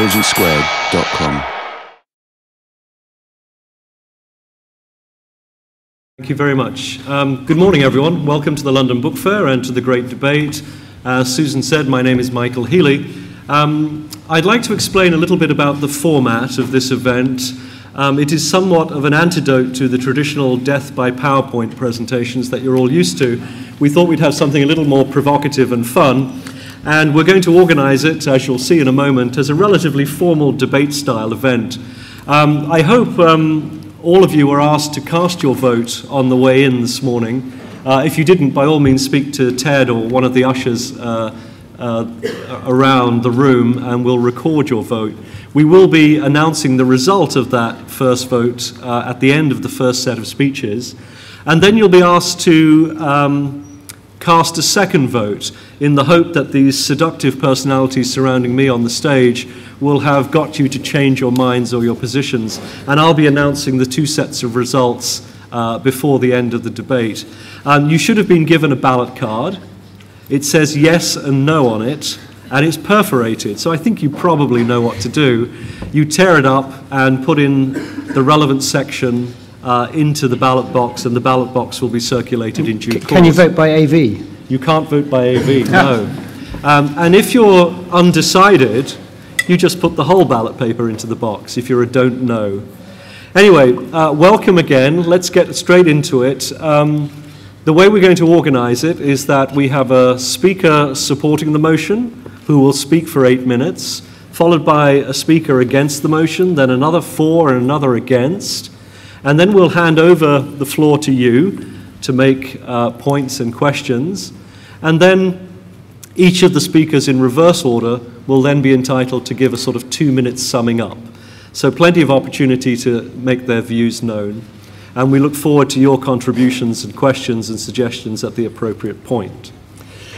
intelligencesquared.com. Thank you very much. Good morning, everyone. Welcome to the London Book Fair and to the Great Debate. As Susan said, my name is Michael Healy. I'd like to explain a little bit about the format of this event. It is somewhat of an antidote to the traditional death by PowerPoint presentations that you're all used to. We thought we'd have something a little more provocative and fun, and we're going to organize it, as you'll see in a moment, as a relatively formal debate-style event. I hope all of you were asked to cast your vote on the way in this morning. If you didn't, by all means speak to Ted or one of the ushers around the room and we'll record your vote. We will be announcing the result of that first vote at the end of the first set of speeches, and then you'll be asked to cast a second vote in the hope that these seductive personalities surrounding me on the stage will have got you to change your minds or your positions, and I'll be announcing the two sets of results before the end of the debate. You should have been given a ballot card. It says yes and no on it, and it's perforated, so I think you probably know what to do. You tear it up and put in the relevant section into the ballot box, and the ballot box will be circulated in due course. Can you vote by AV? You can't vote by AV, no. And if you're undecided, you just put the whole ballot paper into the box if you're a don't know. Anyway, welcome again. Let's get straight into it. The way we're going to organize it is that we have a speaker supporting the motion who will speak for 8 minutes, followed by a speaker against the motion, then another 4 and another against, and then we'll hand over the floor to you to make points and questions, and then each of the speakers in reverse order will then be entitled to give a sort of 2 minutes summing up. So plenty of opportunity to make their views known. And we look forward to your contributions and questions and suggestions at the appropriate point.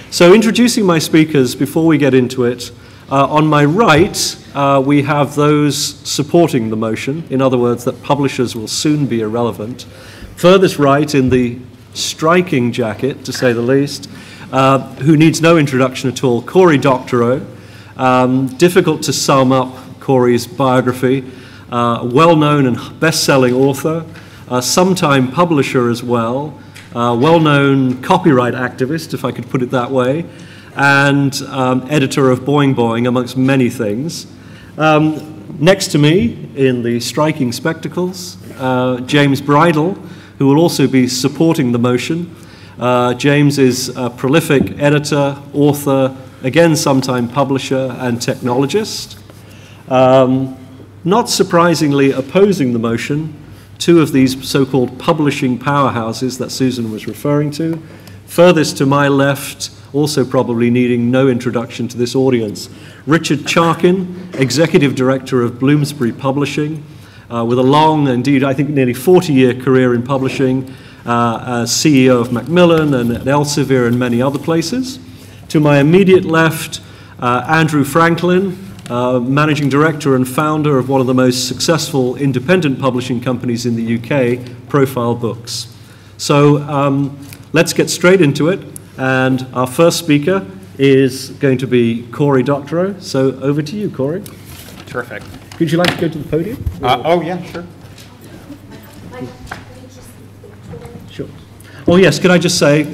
So introducing my speakers before we get into it, on my right we have those supporting the motion, in other words that publishers will soon be irrelevant. Furthest right in the striking jacket, to say the least, who needs no introduction at all, Cory Doctorow. Difficult to sum up Cory's biography, well-known and best-selling author, sometime publisher as well, well-known copyright activist, if I could put it that way, and editor of Boing Boing, amongst many things. Next to me, in the striking spectacles, James Bridle, who will also be supporting the motion. James is a prolific editor, author, again sometime publisher and technologist. Not surprisingly opposing the motion, two of these so-called publishing powerhouses that Susan was referring to. Furthest to my left, also probably needing no introduction to this audience, Richard Charkin, Executive Director of Bloomsbury Publishing, with a long, indeed, I think nearly 40-year career in publishing, as CEO of Macmillan and at Elsevier and many other places. To my immediate left, Andrew Franklin, Managing Director and founder of one of the most successful independent publishing companies in the UK, Profile Books. So let's get straight into it, and our first speaker is going to be Cory Doctorow. So over to you, Cory. Terrific. Would you like to go to the podium? Oh, yeah, sure. Sure. Oh, yes, could I just say,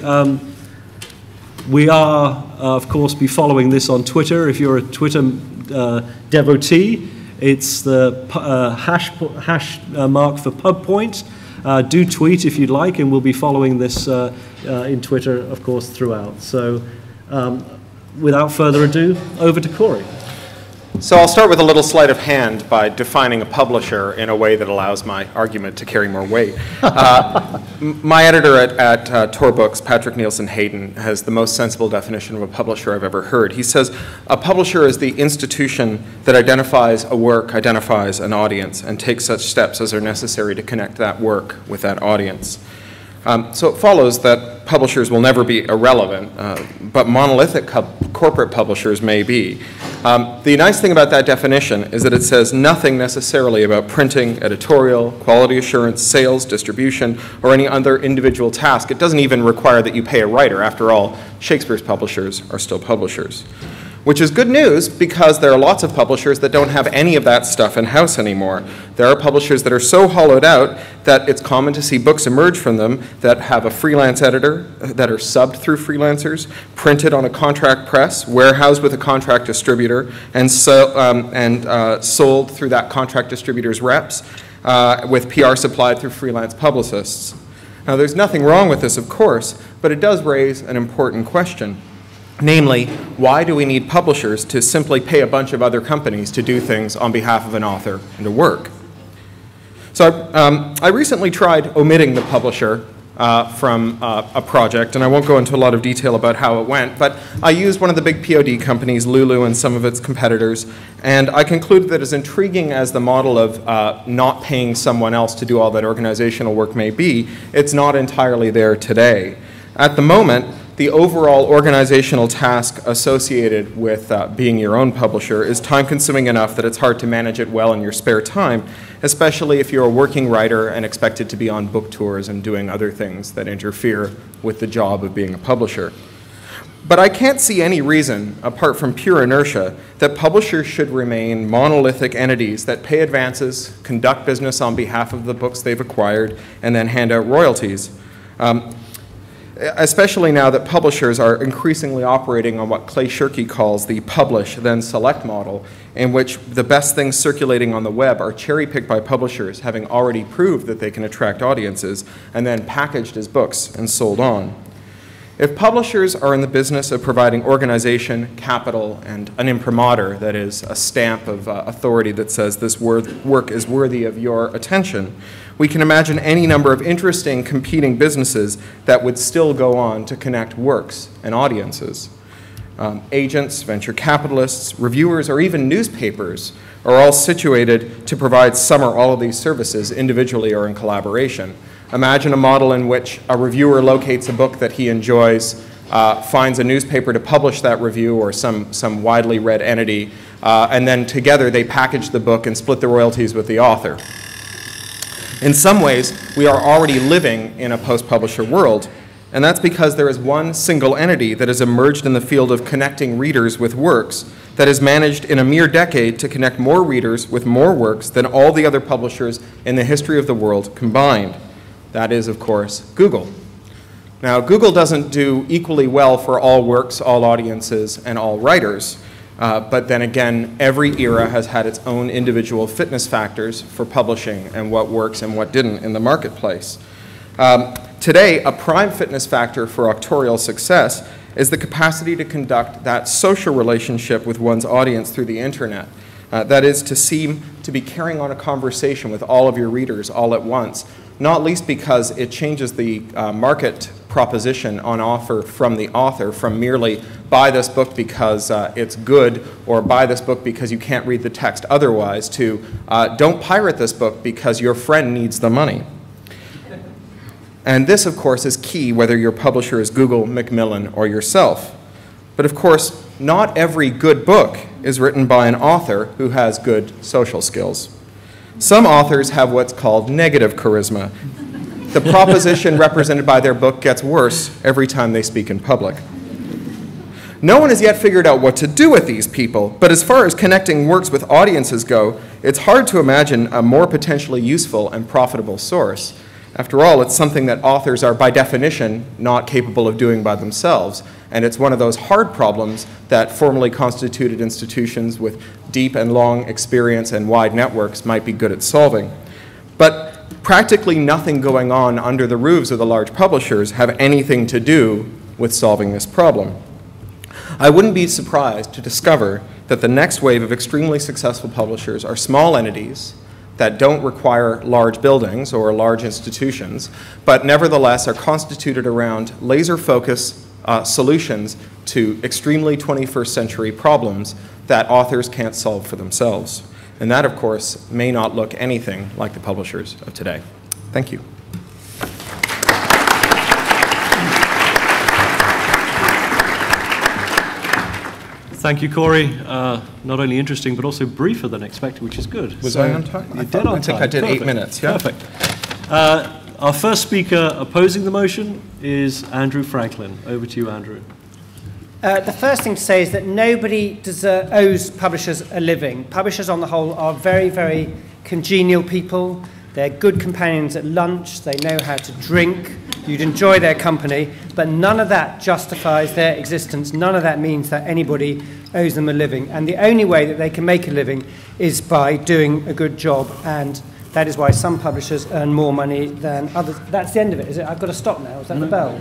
we are, of course, be following this on Twitter. If you're a Twitter devotee, it's the hash mark for PubPoint. Do tweet if you'd like, and we'll be following this in Twitter, of course, throughout. So without further ado, over to Cory. So I'll start with a little sleight of hand by defining a publisher in a way that allows my argument to carry more weight. My editor at Tor Books, Patrick Nielsen Hayden, has the most sensible definition of a publisher I've ever heard. He says, a publisher is the institution that identifies a work, identifies an audience, and takes such steps as are necessary to connect that work with that audience. So it follows that publishers will never be irrelevant, but monolithic corporate publishers may be. The nice thing about that definition is that it says nothing necessarily about printing, editorial, quality assurance, sales, distribution, or any other individual task. It doesn't even require that you pay a writer. After all, Shakespeare's publishers are still publishers. which is good news because there are lots of publishers that don't have any of that stuff in-house anymore. There are publishers that are so hollowed out that it's common to see books emerge from them that have a freelance editor, that are subbed through freelancers, printed on a contract press, warehoused with a contract distributor, and sold through that contract distributor's reps, with PR supplied through freelance publicists. Now, there's nothing wrong with this, of course, but it does raise an important question. Namely, why do we need publishers to simply pay a bunch of other companies to do things on behalf of an author and to work? So I recently tried omitting the publisher from a project, and I won't go into a lot of detail about how it went, but I used one of the big POD companies, Lulu, and some of its competitors, and I concluded that as intriguing as the model of not paying someone else to do all that organizational work may be, it's not entirely there today. At the moment, the overall organizational task associated with being your own publisher is time-consuming enough that it's hard to manage it well in your spare time, especially if you're a working writer and expected to be on book tours and doing other things that interfere with the job of being a publisher. But I can't see any reason, apart from pure inertia, that publishers should remain monolithic entities that pay advances, conduct business on behalf of the books they've acquired, and then hand out royalties. Especially now that publishers are increasingly operating on what Clay Shirky calls the publish then select model, in which the best things circulating on the web are cherry-picked by publishers having already proved that they can attract audiences and then packaged as books and sold on. If publishers are in the business of providing organization, capital, and an imprimatur, that is, a stamp of authority that says this work is worthy of your attention, we can imagine any number of interesting competing businesses that would still go on to connect works and audiences. Agents, venture capitalists, reviewers, or even newspapers are all situated to provide some or all of these services individually or in collaboration. Imagine a model in which a reviewer locates a book that he enjoys, finds a newspaper to publish that review or some widely read entity, and then together they package the book and split the royalties with the author. In some ways, we are already living in a post-publisher world, and that's because there is one single entity that has emerged in the field of connecting readers with works that has managed in a mere decade to connect more readers with more works than all the other publishers in the history of the world combined. That is, of course, Google. Now, Google doesn't do equally well for all works, all audiences, and all writers. But then again, every era has had its own individual fitness factors for publishing and what works and what didn't in the marketplace. Today, a prime fitness factor for authorial success is the capacity to conduct that social relationship with one's audience through the internet. That is, to seem to be carrying on a conversation with all of your readers all at once, not least because it changes the market proposition on offer from the author from merely buy this book because it's good or buy this book because you can't read the text otherwise to don't pirate this book because your friend needs the money. And this, of course, is key whether your publisher is Google, Macmillan, or yourself. But of course, not every good book is written by an author who has good social skills. Some authors have what's called negative charisma. The proposition represented by their book gets worse every time they speak in public. No one has yet figured out what to do with these people, but as far as connecting works with audiences go, it's hard to imagine a more potentially useful and profitable source. After all, it's something that authors are by definition not capable of doing by themselves, and it's one of those hard problems that formally constituted institutions with deep and long experience and wide networks might be good at solving. But practically nothing going on under the roofs of the large publishers have anything to do with solving this problem. I wouldn't be surprised to discover that the next wave of extremely successful publishers are small entities that don't require large buildings or large institutions, but nevertheless are constituted around laser-focused solutions to extremely 21st century problems that authors can't solve for themselves. And that, of course, may not look anything like the publishers of today. Thank you. Thank you, Corey. Not only interesting, but also briefer than expected, which is good. Was I on time? You did on time. I think I did. Perfect. 8 minutes. Yeah. Perfect. Our first speaker opposing the motion is Andrew Franklin. Over to you, Andrew. The first thing to say is that nobody owes publishers a living. Publishers, on the whole, are very, very congenial people. They're good companions at lunch. They know how to drink. You'd enjoy their company. But none of that justifies their existence. None of that means that anybody owes them a living. And the only way that they can make a living is by doing a good job. And that is why some publishers earn more money than others. That's the end of it, is it? I've got to stop now. Is that the bell?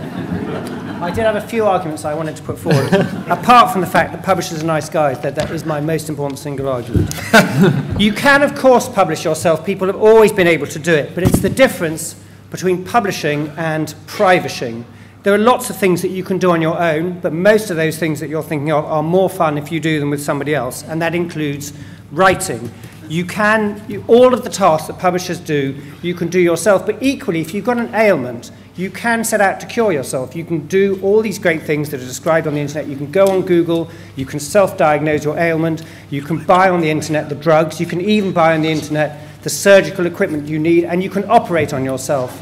I did have a few arguments I wanted to put forward. Apart from the fact that publishers are nice guys, that is my most important single argument. You can, of course, publish yourself. People have always been able to do it. But it's the difference between publishing and privishing. There are lots of things that you can do on your own, but most of those things that you're thinking of are more fun if you do them with somebody else, and that includes writing. All of the tasks that publishers do, you can do yourself, but equally, if you've got an ailment, you can set out to cure yourself. You can do all these great things that are described on the internet. You can go on Google, you can self-diagnose your ailment, you can buy on the internet the drugs, you can even buy on the internet the surgical equipment you need, and you can operate on yourself.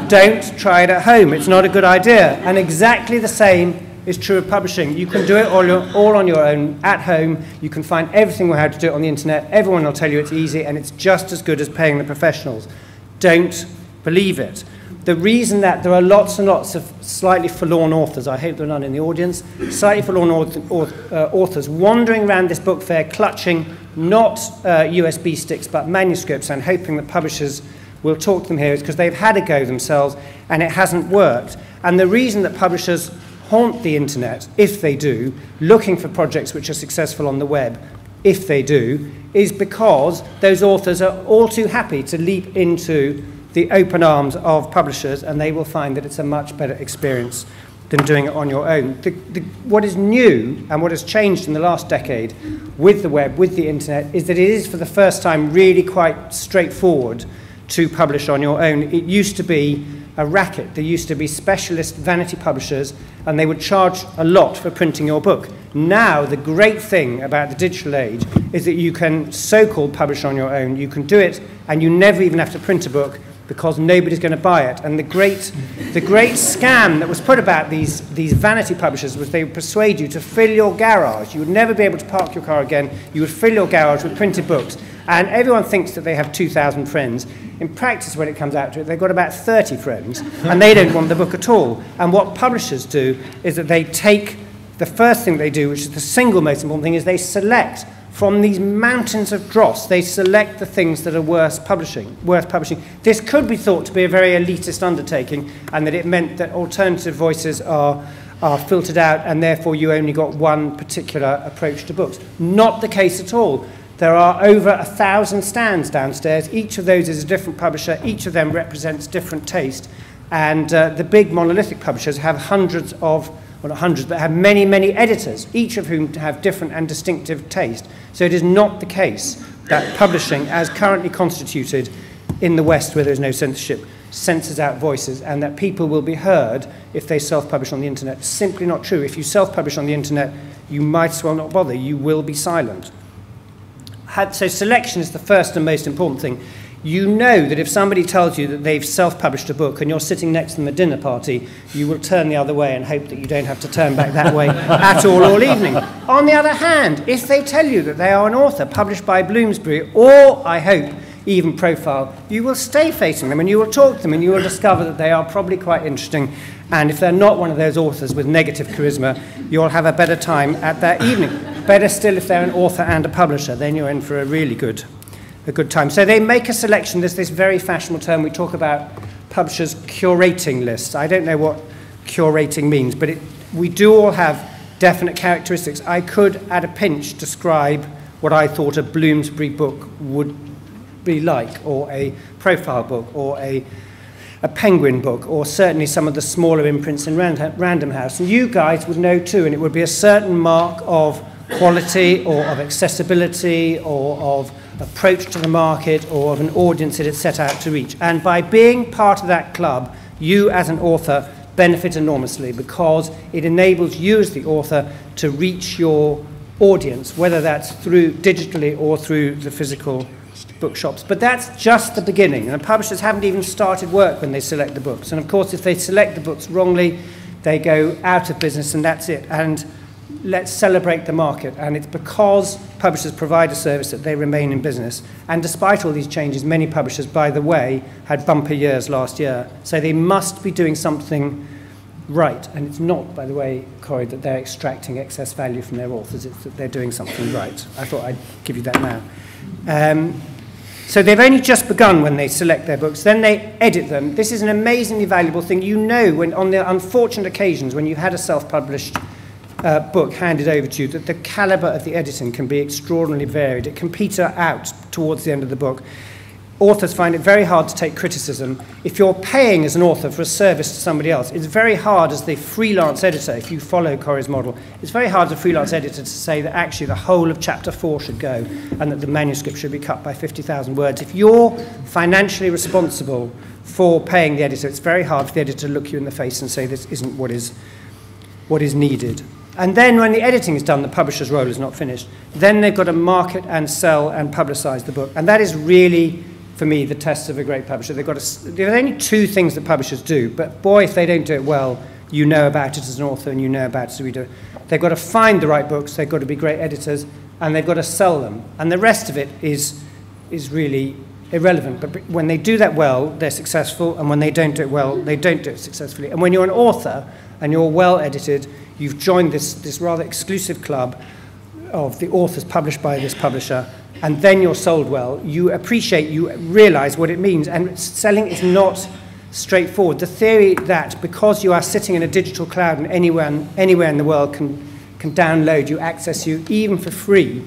Don't try it at home. It's not a good idea. And exactly the same is true of publishing. You can do it all on your own at home. You can find everything on how to do it on the internet. Everyone will tell you it's easy, and it's just as good as paying the professionals. Don't believe it. The reason that there are lots and lots of slightly forlorn authors, I hope there are none in the audience, slightly forlorn authors wandering around this book fair clutching not USB sticks but manuscripts and hoping that publishers will talk to them here is because they've had a go themselves and it hasn't worked. And the reason that publishers haunt the internet, if they do, looking for projects which are successful on the web, if they do, is because those authors are all too happy to leap into the open arms of publishers, and they will find that it's a much better experience than doing it on your own. What is new and what has changed in the last decade with the web, with the internet, is that it is for the first time really quite straightforward to publish on your own. It used to be a racket. There used to be specialist vanity publishers, and they would charge a lot for printing your book. Now, the great thing about the digital age is that you can so-called publish on your own. You can do it, and you never even have to print a book because nobody's going to buy it. And the great scam that was put about these vanity publishers was they would persuade you to fill your garage. You would never be able to park your car again. You would fill your garage with printed books. And everyone thinks that they have 2,000 friends. In practice, when it comes out to it, they've got about 30 friends, and they don't want the book at all. And what publishers do is that they take the first thing they do, which is the single most important thing, is they select from these mountains of dross, they select the things that are worth publishing. This could be thought to be a very elitist undertaking, and that it meant that alternative voices are filtered out, and therefore you only got one particular approach to books. Not the case at all. There are over 1,000 stands downstairs. Each of those is a different publisher. Each of them represents different taste. And the big monolithic publishers have hundreds of, well, not hundreds, but have many, many editors, each of whom have different and distinctive taste. So it is not the case that publishing, as currently constituted in the West, where there is no censorship, censors out voices, and that people will be heard if they self-publish on the internet. Simply not true. If you self-publish on the internet, you might as well not bother. You will be silent. So selection is the first and most important thing. You know that if somebody tells you that they've self-published a book and you're sitting next to them at a dinner party, you will turn the other way and hope that you don't have to turn back that way at all evening. On the other hand, if they tell you that they are an author published by Bloomsbury, or, I hope, even Profile, you will stay facing them and you will talk to them and you will discover that they are probably quite interesting. And if they're not one of those authors with negative charisma, you'll have a better time at that evening. Better still if they're an author and a publisher, then you're in for a really good time. So they make a selection. There's this very fashionable term. We talk about publishers curating lists. I don't know what curating means, but we do all have definite characteristics. I could, at a pinch, describe what I thought a Bloomsbury book would be like, or a Profile book, or a Penguin book, or certainly some of the smaller imprints in Random House. And you guys would know too, and it would be a certain mark of quality, or of accessibility, or of approach to the market, or of an audience that it's set out to reach. And by being part of that club, you as an author benefit enormously, because it enables you as the author to reach your audience, whether that's through digitally or through the physical bookshops. But that's just the beginning, and the publishers haven't even started work when they select the books. And of course, if they select the books wrongly, they go out of business, and that's it. And let's celebrate the market. And it's because publishers provide a service that they remain in business. And despite all these changes, many publishers, by the way, had bumper years last year. So they must be doing something right. And it's not, by the way, Corey, that they're extracting excess value from their authors. It's that they're doing something right. I thought I'd give you that now. So they've only just begun when they select their books. Then they edit them. This is an amazingly valuable thing. You know, when on the unfortunate occasions when you had a self-published book handed over to you, that the caliber of the editing can be extraordinarily varied. It can peter out towards the end of the book. Authors find it very hard to take criticism. If you're paying as an author for a service to somebody else, it's very hard as the freelance editor, if you follow Corey's model, it's very hard as a freelance editor to say that actually the whole of chapter 4 should go and that the manuscript should be cut by 50,000 words. If you're financially responsible for paying the editor, it's very hard for the editor to look you in the face and say this isn't what is needed. And then when the editing is done, the publisher's role is not finished. Then they've got to market and sell and publicize the book. And that is really, for me, the test of a great publisher. There are only two things that publishers do, but boy, if they don't do it well, you know about it as an author and you know about it as a reader. They've got to find the right books, they've got to be great editors, and they've got to sell them. And the rest of it is really irrelevant. But when they do that well, they're successful, and when they don't do it well, they don't do it successfully. And when you're an author and you're well edited, you've joined this rather exclusive club of the authors published by this publisher, and then you're sold well, you realize what it means. And selling is not straightforward. The theory that because you are sitting in a digital cloud and anywhere in the world can download you, access you, even for free,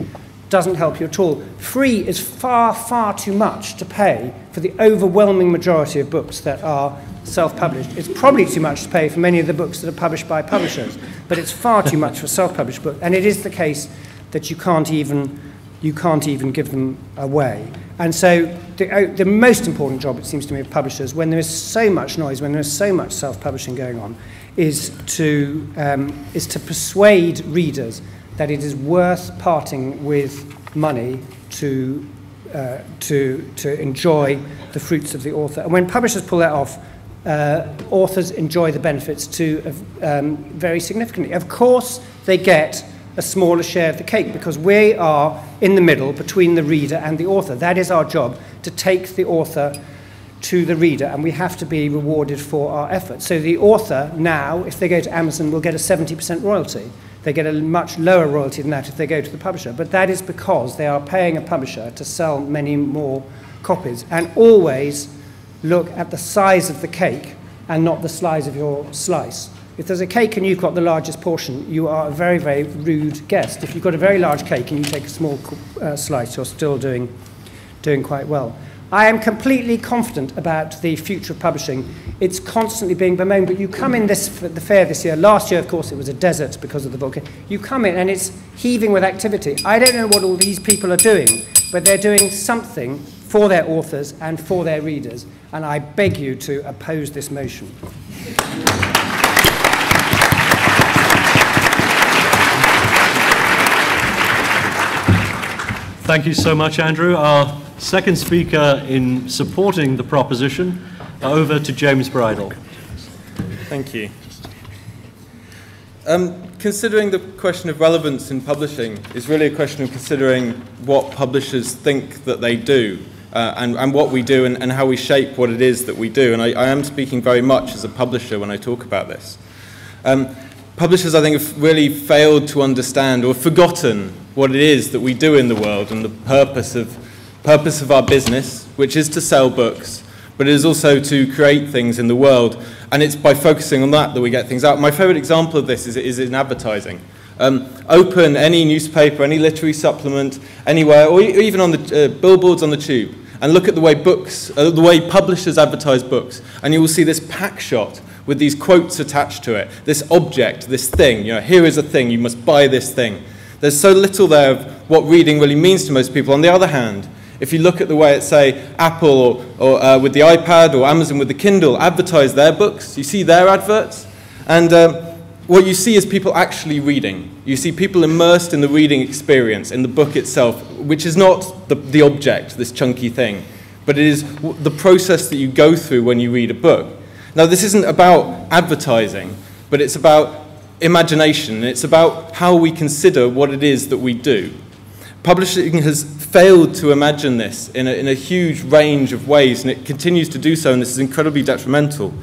doesn't help you at all. Free is far, far too much to pay for the overwhelming majority of books that are self-published. It's probably too much to pay for many of the books that are published by publishers, but it's far too much for a self-published book. And it is the case that you can't even give them away. And so the most important job, it seems to me, of publishers, when there is so much noise, when there is so much self-publishing going on, is to persuade readers that it is worth parting with money to enjoy the fruits of the author. And when publishers pull that off, authors enjoy the benefits too very significantly. Of course, they get a smaller share of the cake because we are in the middle between the reader and the author. That is our job, to take the author to the reader, and we have to be rewarded for our efforts. So the author now, if they go to Amazon, will get a 70% royalty. They get a much lower royalty than that if they go to the publisher. But that is because they are paying a publisher to sell many more copies. And always look at the size of the cake and not the size of your slice. If there's a cake and you've got the largest portion, you are a very, very rude guest. If you've got a very large cake and you take a small slice, you're still doing quite well. I am completely confident about the future of publishing. It's constantly being bemoaned, but you come in the fair this year. Last year, of course, it was a desert because of the book. You come in and it's heaving with activity. I don't know what all these people are doing, but they're doing something for their authors and for their readers, and I beg you to oppose this motion. Thank you so much, Andrew. Our second speaker in supporting the proposition, over to James Bridle. Thank you. Considering the question of relevance in publishing is really a question of considering what publishers think that they do and what we do and how we shape what it is that we do. And I am speaking very much as a publisher when I talk about this. Publishers, I think, have really failed to understand or forgotten what it is that we do in the world and the purpose of our business, which is to sell books, but it is also to create things in the world. And it's by focusing on that we get things out. My favorite example of this is in advertising. Open any newspaper, any literary supplement, anywhere, or even on the billboards on the tube, and look at the way the way publishers advertise books, and you will see this pack shot with these quotes attached to it, this object, this thing. You know, here is a thing, you must buy this thing. There's so little there of what reading really means to most people. On the other hand, if you look at the way it's, say, Apple or with the iPad or Amazon with the Kindle advertise their books, you see their adverts, and what you see is people actually reading. You see people immersed in the reading experience, in the book itself, which is not the object, this chunky thing, but it is the process that you go through when you read a book. Now, this isn't about advertising. but it's about imagination. It's about how we consider what it is that we do. Publishing has failed to imagine this in a huge range of ways, and it continues to do so, and this is incredibly detrimental.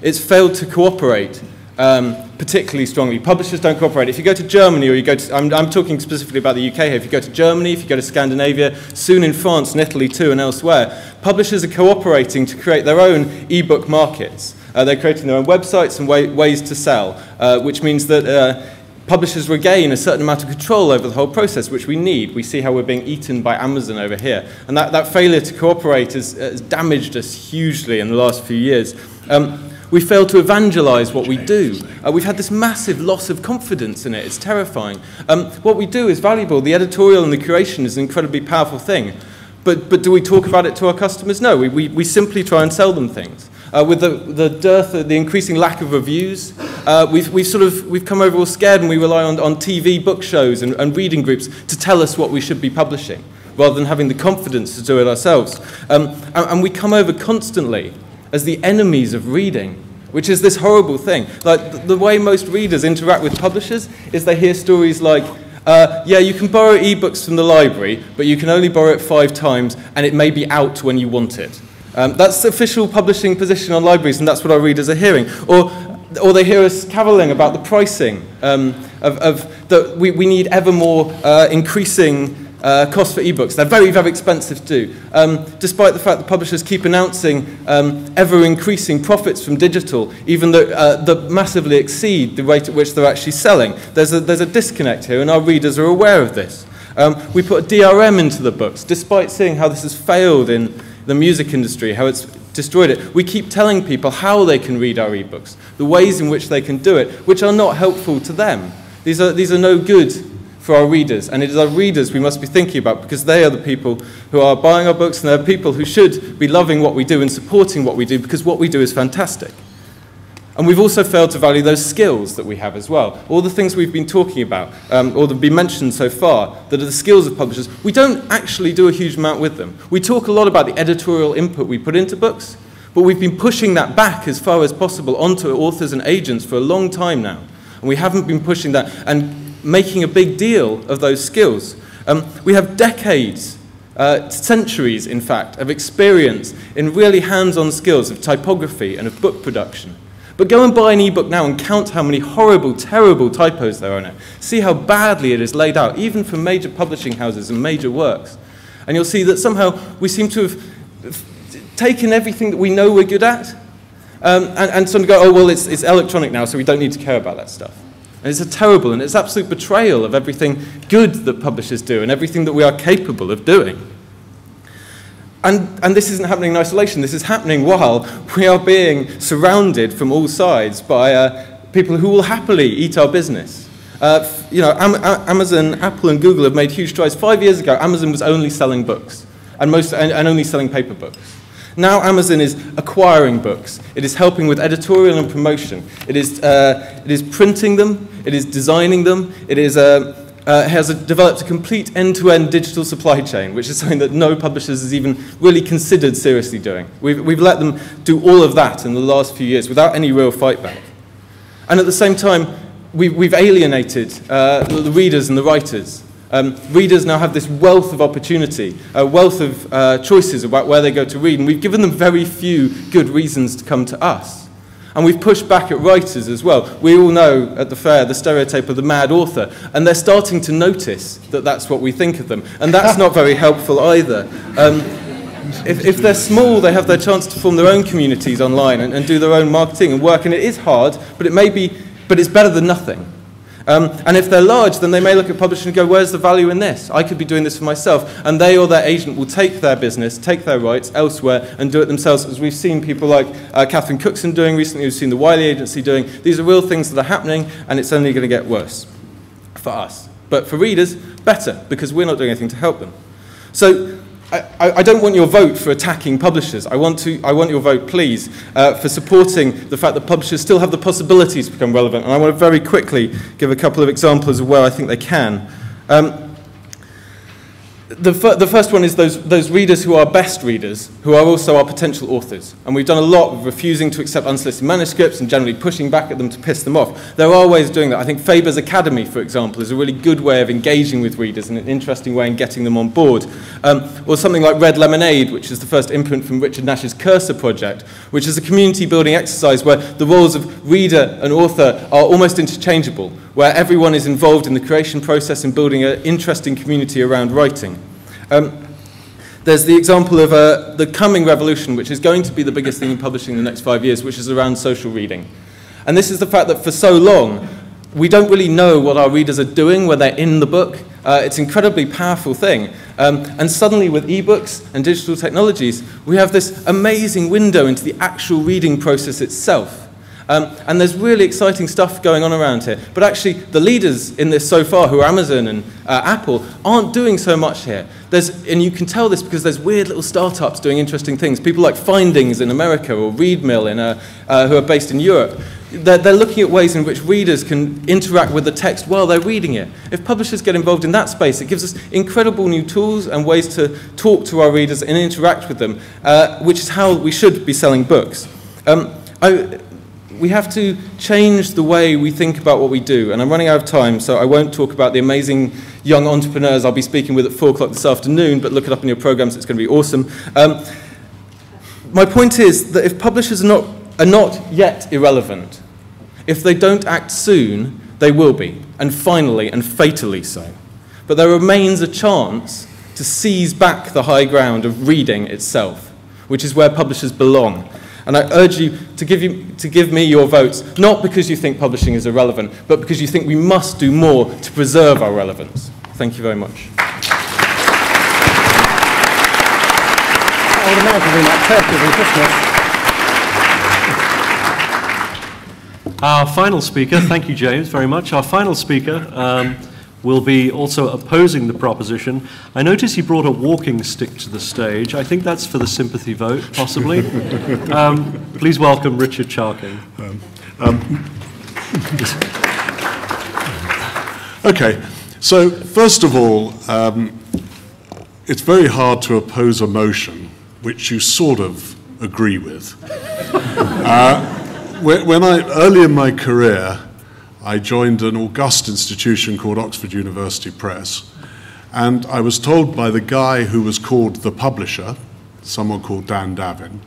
It's failed to cooperate particularly strongly. Publishers don't cooperate. If you go to Germany, or you go to, I'm talking specifically about the UK here, if you go to Germany, if you go to Scandinavia, soon in France and Italy too, and elsewhere, publishers are cooperating to create their own e-book markets. They're creating their own websites and ways to sell, which means that publishers regain a certain amount of control over the whole process, which we need. We see how we're being eaten by Amazon over here. And that failure to cooperate has damaged us hugely in the last few years. We fail to evangelize what we do. We've had this massive loss of confidence in it. It's terrifying. What we do is valuable. The editorial and the curation is an incredibly powerful thing. But do we talk about it to our customers? No, we simply try and sell them things. With the dearth, the increasing lack of reviews, we've come over all scared, and we rely on TV book shows and reading groups to tell us what we should be publishing, rather than having the confidence to do it ourselves. And we come over constantly as the enemies of reading, which is this horrible thing. Like, the way most readers interact with publishers is they hear stories like, yeah, you can borrow ebooks from the library, but you can only borrow it 5 times, and it may be out when you want it. That's the official publishing position on libraries, and that's what our readers are hearing. Or they hear us cavilling about the pricing that we need ever more increasing costs for ebooks. They're very, very expensive too. Despite the fact that publishers keep announcing ever-increasing profits from digital, even though that massively exceed the rate at which they're actually selling. There's a disconnect here, and our readers are aware of this. We put a DRM into the books, despite seeing how this has failed in the music industry, how it's destroyed it. We keep telling people how they can read our ebooks, the ways in which they can do it, which are not helpful to them. These are no good for our readers, and it is our readers we must be thinking about, because they are the people who are buying our books, and they're people who should be loving what we do and supporting what we do, because what we do is fantastic. And we've also failed to value those skills that we have as well. All the things we've been talking about, or that have been mentioned so far, that are the skills of publishers, we don't actually do a huge amount with them. We talk a lot about the editorial input we put into books, but we've been pushing that back as far as possible onto authors and agents for a long time now. And we haven't been pushing that and making a big deal of those skills. We have decades, centuries in fact, of experience in really hands-on skills of typography and of book production. But go and buy an ebook now and count how many horrible, terrible typos there are in it. See how badly it is laid out, even for major publishing houses and major works. And you'll see that somehow we seem to have taken everything that we know we're good at and sort of go, oh, well, it's electronic now, so we don't need to care about that stuff. And it's a terrible and it's absolute betrayal of everything good that publishers do and everything that we are capable of doing. And this isn't happening in isolation. This is happening while we are being surrounded from all sides by people who will happily eat our business. You know, Amazon, Apple, and Google have made huge strides. 5 years ago, Amazon was only selling books and only selling paper books. Now Amazon is acquiring books. It is helping with editorial and promotion. It is printing them. It is designing them. It is has developed a complete end-to-end digital supply chain, which is something that no publishers has even really considered seriously doing. We've let them do all of that in the last few years without any real fight back. And at the same time, we've alienated the readers and the writers. Readers now have this wealth of opportunity, a wealth of choices about where they go to read, and we've given them very few good reasons to come to us. And we've pushed back at writers as well. We all know at the fair the stereotype of the mad author, and they're starting to notice that that's what we think of them. And that's not very helpful either. If they're small, they have their chance to form their own communities online and do their own marketing and work, and it is hard, but it's better than nothing. And if they're large, then they may look at publishing and go, where's the value in this? I could be doing this for myself. And they or their agent will take their business, take their rights elsewhere and do it themselves, as we've seen people like Catherine Cookson doing recently, we've seen the Wiley Agency doing. These are real things that are happening, and it's only going to get worse for us. But for readers, better, because we're not doing anything to help them. So I don't want your vote for attacking publishers. I want your vote, please, for supporting the fact that publishers still have the possibilities to become relevant. And I want to very quickly give a couple of examples of where I think they can. the first one is those readers who are best readers, who are also our potential authors. And we've done a lot of refusing to accept unsolicited manuscripts and generally pushing back at them to piss them off. There are ways of doing that. I think Faber's Academy, for example, is a really good way of engaging with readers and an interesting way in getting them on board. Or something like Red Lemonade, which is the first imprint from Richard Nash's Cursor project, which is a community building exercise where the roles of reader and author are almost interchangeable, where everyone is involved in the creation process and building an interesting community around writing. There's the example of the coming revolution, which is going to be the biggest thing in publishing in the next 5 years, which is around social reading. And this is the fact that for so long, we don't really know what our readers are doing when they're in the book. It's an incredibly powerful thing. And suddenly with ebooks and digital technologies, we have this amazing window into the actual reading process itself. And there's really exciting stuff going on around here. But actually, the leaders in this so far, who are Amazon and Apple, aren't doing so much here. And you can tell this because there's weird little startups doing interesting things. People like Findings in America or ReadMill who are based in Europe. They're looking at ways in which readers can interact with the text while they're reading it. If publishers get involved in that space, it gives us incredible new tools and ways to talk to our readers and interact with them, which is how we should be selling books. We have to change the way we think about what we do, and I'm running out of time, so I won't talk about the amazing young entrepreneurs I'll be speaking with at 4 o'clock this afternoon, but look it up in your programs, it's going to be awesome. My point is that if publishers are not yet irrelevant, if they don't act soon, they will be, and finally and fatally so. But there remains a chance to seize back the high ground of reading itself, which is where publishers belong. And I urge you to give me your votes, not because you think publishing is irrelevant, but because you think we must do more to preserve our relevance. Thank you very much. I would imagine we might turkey than Christmas. Our final speaker, thank you, James, very much. Our final speaker will be also opposing the proposition. I notice he brought a walking stick to the stage. I think that's for the sympathy vote, possibly. Please welcome Richard Charking. Okay, so first of all, it's very hard to oppose a motion which you sort of agree with. Early in my career, I joined an august institution called Oxford University Press, and I was told by the guy who was called the publisher, someone called Dan Davin,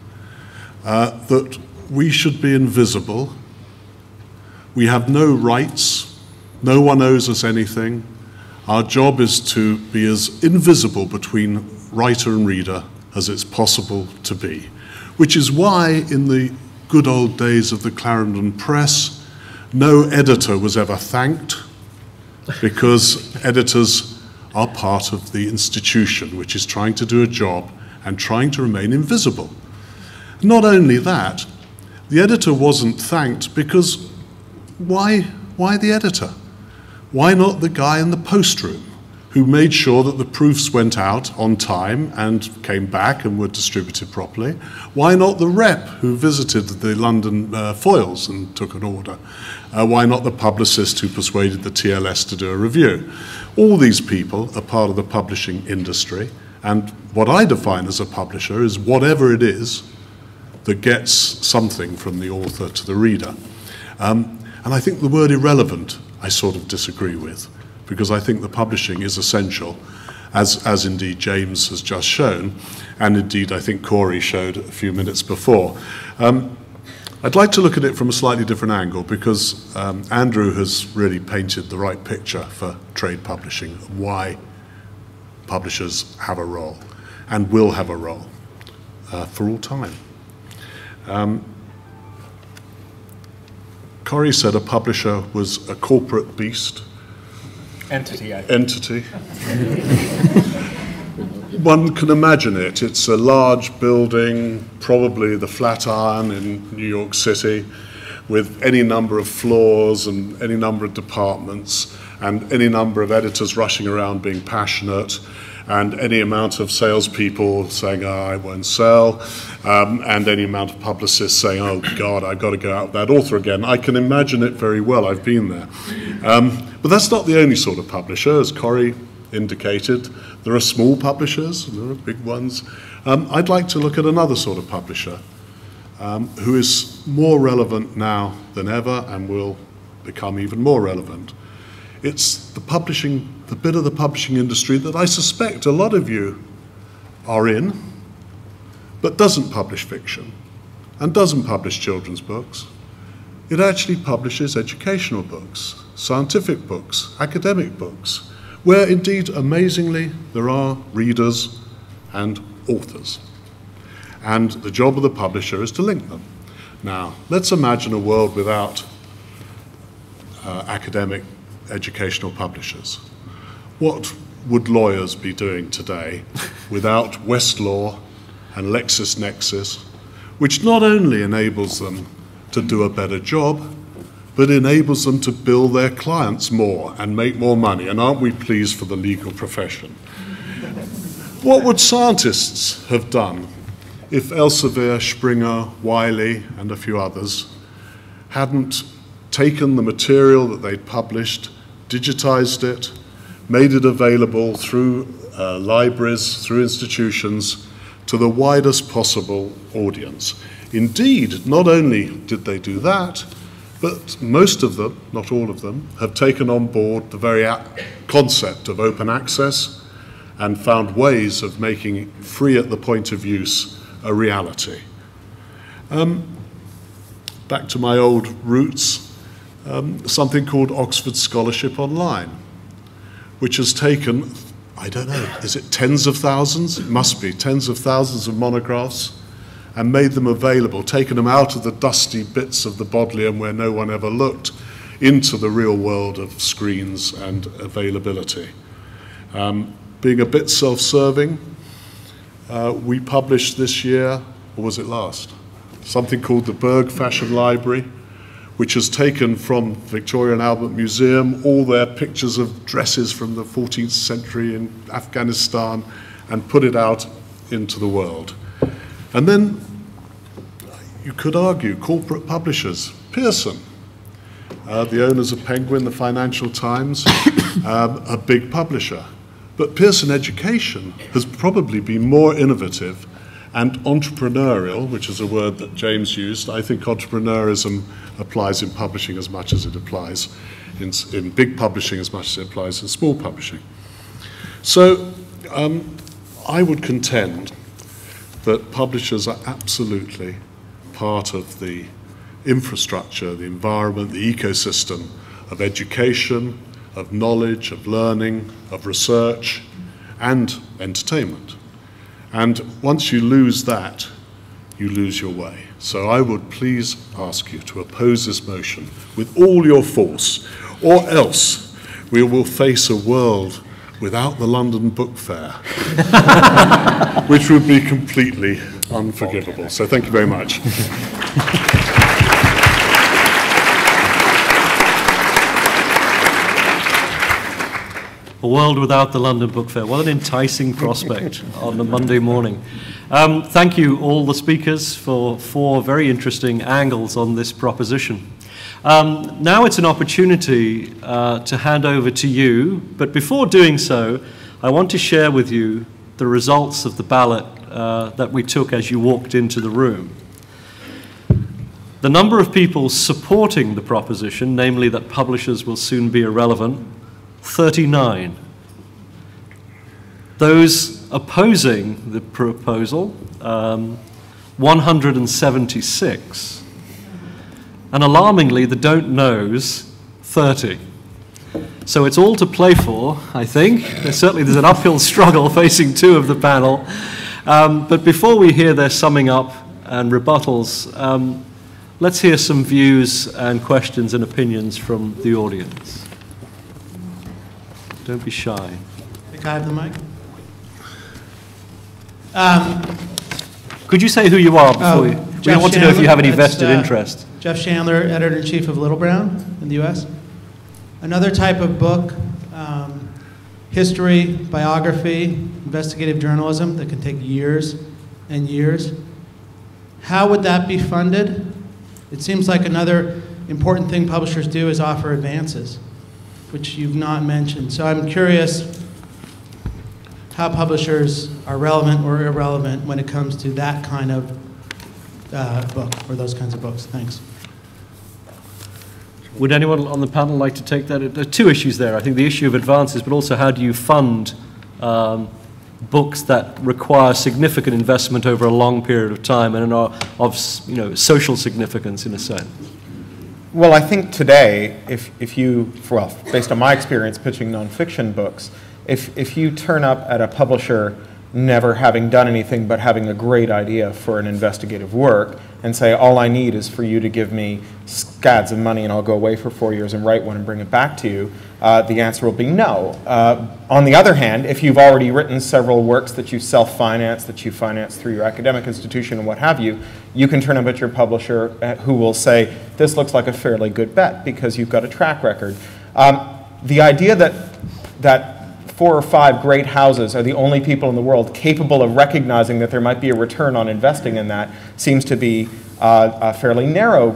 that we should be invisible, we have no rights, no one owes us anything, our job is to be as invisible between writer and reader as it's possible to be, which is why in the good old days of the Clarendon Press, no editor was ever thanked, because editors are part of the institution which is trying to do a job and trying to remain invisible. Not only that, the editor wasn't thanked because why the editor? Why not the guy in the post room who made sure that the proofs went out on time and came back and were distributed properly? Why not the rep who visited the London foils and took an order? Why not the publicist who persuaded the TLS to do a review? All these people are part of the publishing industry, and what I define as a publisher is whatever it is that gets something from the author to the reader. And I think the word irrelevant I sort of disagree with, because I think the publishing is essential, as indeed James has just shown, and indeed I think Corey showed a few minutes before. I'd like to look at it from a slightly different angle, because Andrew has really painted the right picture for trade publishing, and why publishers have a role, and will have a role for all time. Corey said a publisher was a corporate beast. Entity, I think. Entity. One can imagine it. It's a large building, probably the Flatiron in New York City, with any number of floors and any number of departments and any number of editors rushing around being passionate, and any amount of salespeople saying, oh, I won't sell, and any amount of publicists saying, oh God, I've got to go out with that author again. I can imagine it very well, I've been there. But that's not the only sort of publisher, as Corey indicated, there are small publishers, and there are big ones. I'd like to look at another sort of publisher who is more relevant now than ever and will become even more relevant. It's the bit of the publishing industry that I suspect a lot of you are in, but doesn't publish fiction and doesn't publish children's books. It actually publishes educational books, scientific books, academic books, where indeed, amazingly, there are readers and authors. And the job of the publisher is to link them. Now, let's imagine a world without academic educational publishers. What would lawyers be doing today without Westlaw and LexisNexis, which not only enables them to do a better job, but enables them to bill their clients more and make more money? And aren't we pleased for the legal profession? What would scientists have done if Elsevier, Springer, Wiley, and a few others hadn't taken the material that they'd published, digitized it, made it available through libraries, through institutions, to the widest possible audience? Indeed, not only did they do that, but most of them, not all of them, have taken on board the very concept of open access and found ways of making free at the point of use a reality. Back to my old roots, something called Oxford Scholarship Online, which has taken, I don't know, is it tens of thousands? It must be tens of thousands of monographs, and made them available, taken them out of the dusty bits of the Bodleian where no one ever looked, into the real world of screens and availability. Being a bit self-serving, we published this year, or was it last, something called the Berg Fashion Library, which has taken from Victoria and Albert Museum all their pictures of dresses from the 14th century in Afghanistan and put it out into the world. And then you could argue corporate publishers, Pearson, the owners of Penguin, the Financial Times, a big publisher. But Pearson Education has probably been more innovative and entrepreneurial, which is a word that James used. I think entrepreneurism applies in publishing as much as it applies in big publishing as much as it applies in small publishing. So I would contend that publishers are absolutely part of the infrastructure, the environment, the ecosystem of education, of knowledge, of learning, of research, and entertainment. And once you lose that, you lose your way. So I would please ask you to oppose this motion with all your force, or else we will face a world without the London Book Fair, which would be completely unforgivable. So thank you very much. A world without the London Book Fair. What an enticing prospect on a Monday morning. Thank you, all the speakers, for 4 very interesting angles on this proposition. Now it's an opportunity to hand over to you, but before doing so, I want to share with you the results of the ballot that we took as you walked into the room. The number of people supporting the proposition, namely that publishers will soon be irrelevant, 39. Those opposing the proposal, 176. And alarmingly, the don't knows, 30. So it's all to play for, I think. Certainly there's an uphill struggle facing 2 of the panel. But before we hear their summing up and rebuttals, let's hear some views and questions and opinions from the audience. Don't be shy. I think I have the mic. Could you say who you are before you? We want to know if you have any vested interest. Jeff Chandler, Editor-in-Chief of Little Brown in the U.S. Another type of book, history, biography, investigative journalism that can take years and years. How would that be funded? It seems like another important thing publishers do is offer advances, which you've not mentioned. So I'm curious how publishers are relevant or irrelevant when it comes to that kind of book or those kinds of books. Thanks. Would anyone on the panel like to take that? There are two issues there. I think the issue of advances, but also how do you fund books that require significant investment over a long period of time and are of social significance in a sense? Well, I think today, if you, well, based on my experience pitching nonfiction books, if you turn up at a publisher never having done anything but having a great idea for an investigative work and say, all I need is for you to give me scads of money and I'll go away for 4 years and write one and bring it back to you, the answer will be no. On the other hand, if you've already written several works that you self-finance, that you finance through your academic institution and what have you, you can turn up at your publisher who will say, this looks like a fairly good bet because you've got a track record. The idea that 4 or 5 great houses are the only people in the world capable of recognizing that there might be a return on investing in that seems to be fairly narrow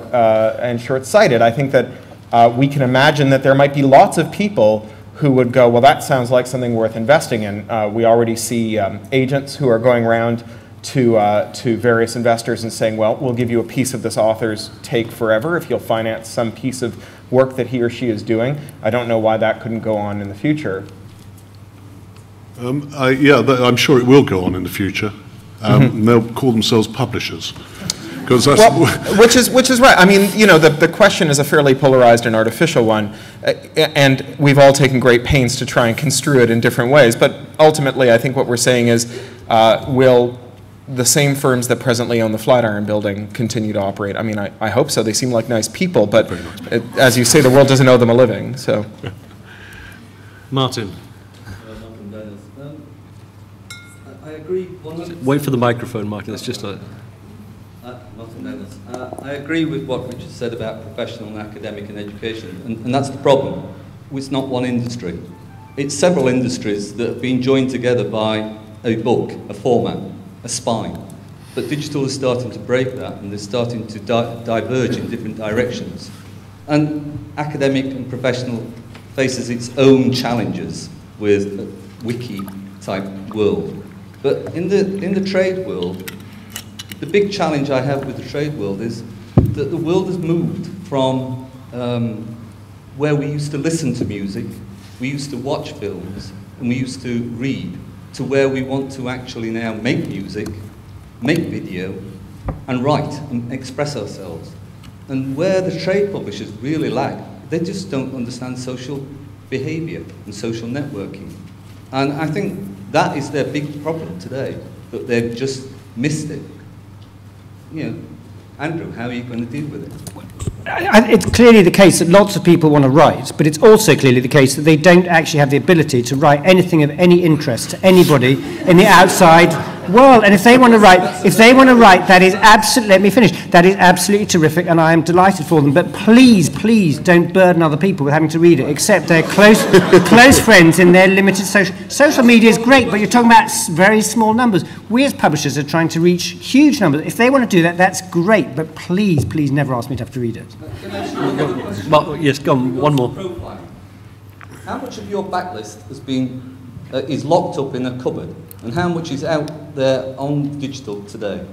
and short-sighted. I think that we can imagine that there might be lots of people who would go, well, that sounds like something worth investing in. We already see agents who are going around to various investors and saying, well, we'll give you a piece of this author's take forever if you'll finance some piece of work that he or she is doing. I don't know why that couldn't go on in the future. Yeah, I'm sure it will go on in the future. And they'll call themselves publishers. That's well, which is right. I mean, you know, the question is a fairly polarized and artificial one, and we've all taken great pains to try and construe it in different ways. But ultimately, I think what we're saying is, will the same firms that presently own the Flatiron Building continue to operate? I mean, I hope so. They seem like nice people, but as you say, the world doesn't owe them a living. So, Martin. I agree. Wait for the microphone, Martin. It's just a... I agree with what Richard said about professional and academic and education, and that's the problem. It's not one industry. It's several industries that have been joined together by a book, a format, a spine. But digital is starting to break that, and they're starting to diverge in different directions. And academic and professional faces its own challenges with a wiki-type world. But in the trade world, the big challenge I have with the trade world is that the world has moved from where we used to listen to music, we used to watch films, and we used to read, to where we want to actually now make music, make video, and write and express ourselves. And where the trade publishers really lag, they just don't understand social behavior and social networking. And I think that is their big problem today, that they've just missed it. You know, Andrew, how are you going to deal with it? It's clearly the case that lots of people want to write, but it's also clearly the case that they don't actually have the ability to write anything of any interest to anybody in the outside world. And if they want to write, that is absolutely, let me finish, that is absolutely terrific, and I am delighted for them. But please, please don't burden other people with having to read it, except their close friends in their limited social media is great, but you're talking about very small numbers. We as publishers are trying to reach huge numbers. If they want to do that, that's great, but please, please never ask me to have to read it. Well, yes, go on, one more. How much of your backlist has been is locked up in a cupboard, and how much is out there on digital today?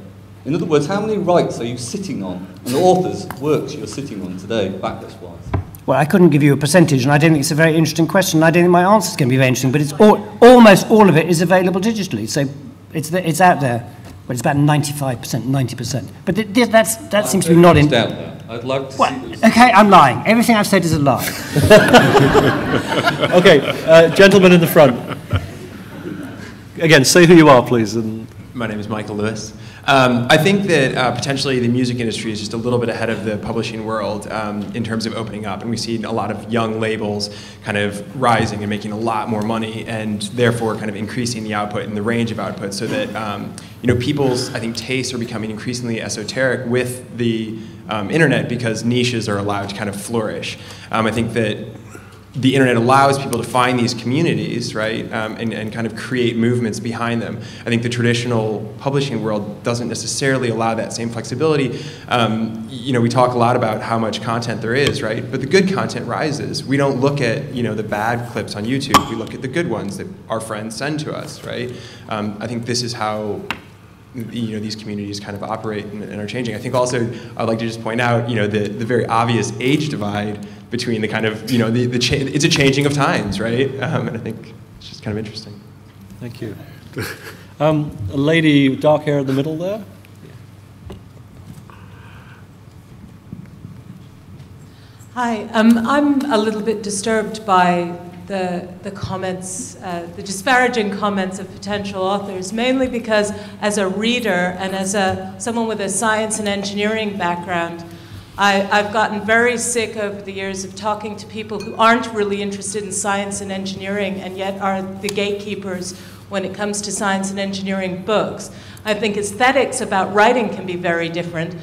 In other words, how many rights are you sitting on, and authors' works you're sitting on today, backlist-wise? Well, I couldn't give you a percentage, and I don't think it's a very interesting question. I don't think my answer is going to be very interesting, but it's almost all of it is available digitally, so it's out there. But it's about 95%, 90%. But that seems to be not in... I'd like to see this. Okay, I'm lying. Everything I've said is a lie. Okay, gentleman in the front. Again, say who you are, please. And my name is Michael Lewis. I think that potentially the music industry is just a little bit ahead of the publishing world in terms of opening up, and we've seen a lot of young labels kind of rising and making a lot more money, and therefore kind of increasing the output and the range of output, so that you know, people's, I think, tastes are becoming increasingly esoteric with the internet, because niches are allowed to kind of flourish. I think that the internet allows people to find these communities, right, and kind of create movements behind them. I think the traditional publishing world doesn't necessarily allow that same flexibility. You know, we talk a lot about how much content there is, right, but the good content rises. We don't look at, you know, the bad clips on YouTube. We look at the good ones that our friends send to us, right? I think this is how, you know, these communities kind of operate and are changing. I think also I'd like to just point out, you know, the very obvious age divide between the kind of, you know, it's a changing of times, right? And I think it's just kind of interesting. Thank you. A lady with dark hair in the middle there. Hi, I'm a little bit disturbed by the comments, the disparaging comments of potential authors, mainly because as a reader and as someone with a science and engineering background, I've gotten very sick over the years of talking to people who aren't really interested in science and engineering and yet are the gatekeepers when it comes to science and engineering books. I think aesthetics about writing can be very different.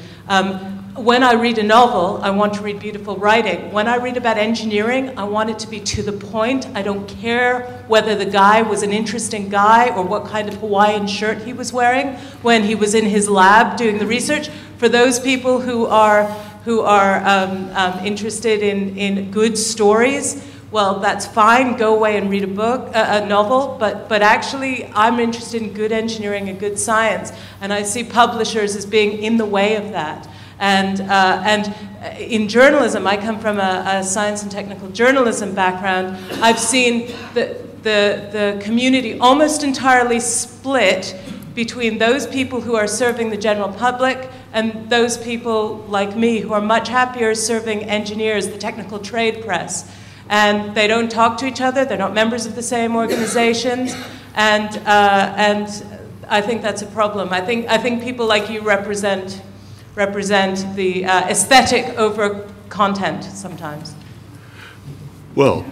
When I read a novel, I want to read beautiful writing. When I read about engineering, I want it to be to the point. I don't care whether the guy was an interesting guy or what kind of Hawaiian shirt he was wearing when he was in his lab doing the research. For those people who are interested in good stories, well, that's fine. Go away and read a book, a novel. But actually, I'm interested in good engineering and good science, and I see publishers as being in the way of that. And in journalism, I come from a science and technical journalism background. I've seen the community almost entirely split between those people who are serving the general public and those people like me who are much happier serving engineers, the technical trade press. And they don't talk to each other, they're not members of the same organizations, and I think that's a problem. I think people like you represent the aesthetic over content sometimes. Well,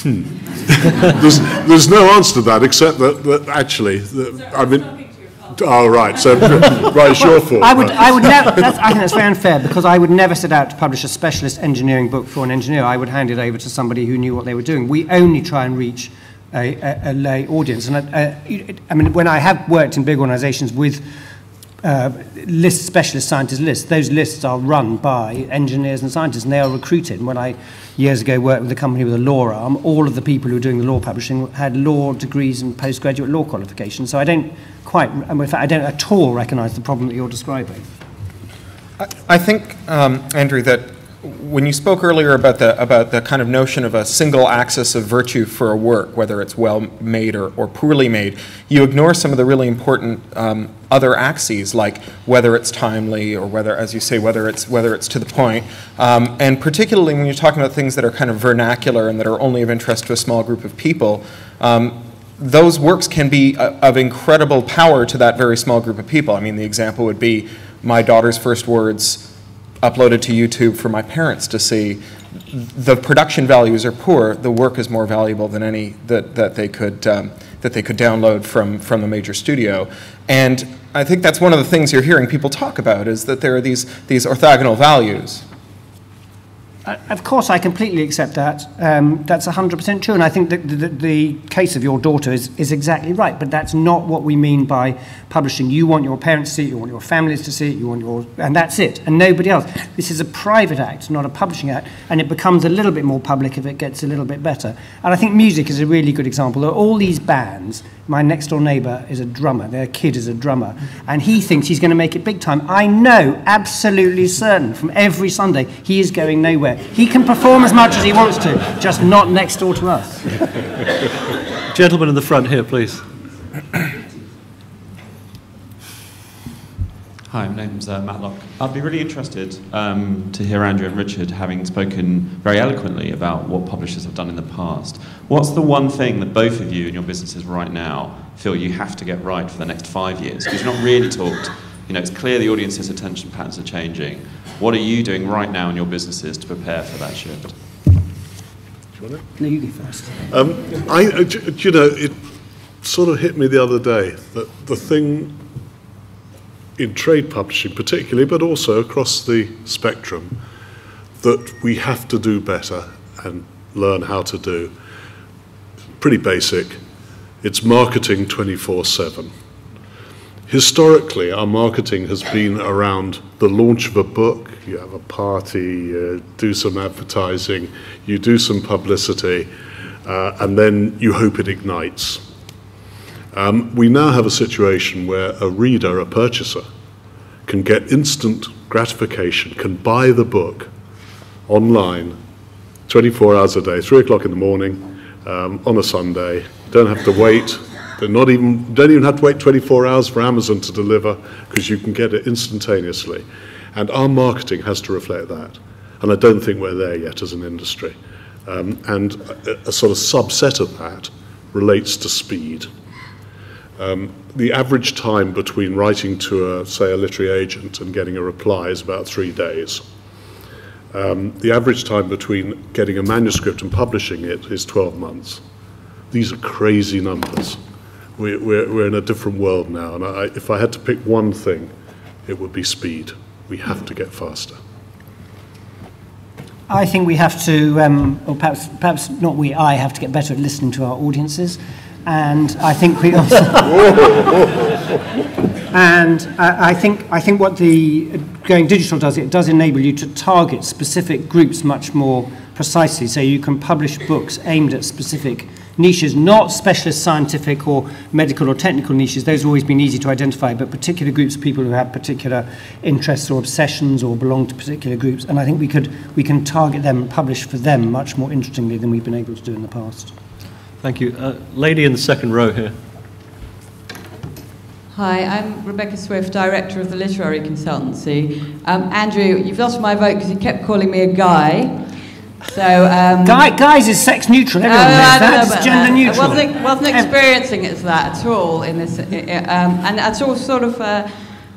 there's no answer to that except that actually, I mean. Oh, right. So, right, it's your fault. I would never. I think that's very unfair because I would never set out to publish a specialist engineering book for an engineer. I would hand it over to somebody who knew what they were doing. We only try and reach a lay audience. And I mean, when I have worked in big organisations with specialist scientist lists, those lists are run by engineers and scientists, and they are recruited. And when I years ago worked with a company with a law arm, all of the people who were doing the law publishing had law degrees and postgraduate law qualifications. So I don't quite, in fact, I don't at all recognise the problem that you're describing. I think, Andrew, that when you spoke earlier about the kind of notion of a single axis of virtue for a work, whether it's well made or poorly made, you ignore some of the really important other axes, like whether it's timely or whether, as you say, whether it's to the point. And particularly when you're talking about things that are kind of vernacular and that are only of interest to a small group of people, those works can be of incredible power to that very small group of people. I mean, the example would be my daughter's first words uploaded to YouTube for my parents to see. The production values are poor. The work is more valuable than any that they could download from a major studio. And I think that's one of the things you're hearing people talk about, is that there are these orthogonal values. Of course, I completely accept that. That's 100% true, and I think that the case of your daughter is exactly right, but that's not what we mean by publishing. You want your parents to see it, you want your families to see it, and that's it, and nobody else. This is a private act, not a publishing act, and it becomes a little bit more public if it gets a little bit better. And I think music is a really good example. There are all these bands. My next door neighbour is a drummer, their kid is a drummer, and he thinks he's going to make it big time. I know, absolutely certain, from every Sunday, he is going nowhere. He can perform as much as he wants to, just not next door to us. Gentleman in the front here, please. Hi, my name's Matlock. I'd be really interested to hear Andrew and Richard having spoken very eloquently about what publishers have done in the past. What's the one thing that both of you in your businesses right now feel you have to get right for the next 5 years? Because you've not really talked, you know, it's clear the audience's attention patterns are changing. What are you doing right now in your businesses to prepare for that shift? No, you go first. You know, it sort of hit me the other day that the thing in trade publishing particularly, but also across the spectrum, that we have to do better and learn how to do. Pretty basic. It's marketing 24/7. Historically, our marketing has been around the launch of a book. You have a party, do some advertising, you do some publicity, and then you hope it ignites. We now have a situation where a reader, a purchaser, can get instant gratification, can buy the book online 24 hours a day, 3 o'clock in the morning, on a Sunday. Don't have to wait. Don't even have to wait 24 hours for Amazon to deliver, because you can get it instantaneously. And our marketing has to reflect that. And I don't think we're there yet as an industry. And a sort of subset of that relates to speed. The average time between writing to, say, a literary agent and getting a reply is about 3 days. The average time between getting a manuscript and publishing it is 12 months. These are crazy numbers. We're in a different world now, and if I had to pick one thing, it would be speed. We have to get faster. I think we have to, or perhaps not we, I have to get better at listening to our audiences. And I think we also, and I think what the going digital does, it does enable you to target specific groups much more precisely. So you can publish books aimed at specific niches, not specialist scientific or medical or technical niches. Those have always been easy to identify, but particular groups of people who have particular interests or obsessions or belong to particular groups. And I think we can target them and publish for them much more interestingly than we've been able to do in the past. Thank you. Lady in the second row here. Hi, I'm Rebecca Swift, Director of the Literary Consultancy. Andrew, you've lost my vote because you kept calling me a guy. So guys is sex neutral. Everyone knows that. It's gender neutral. I wasn't experiencing it as that at all in this, and that's all sort of.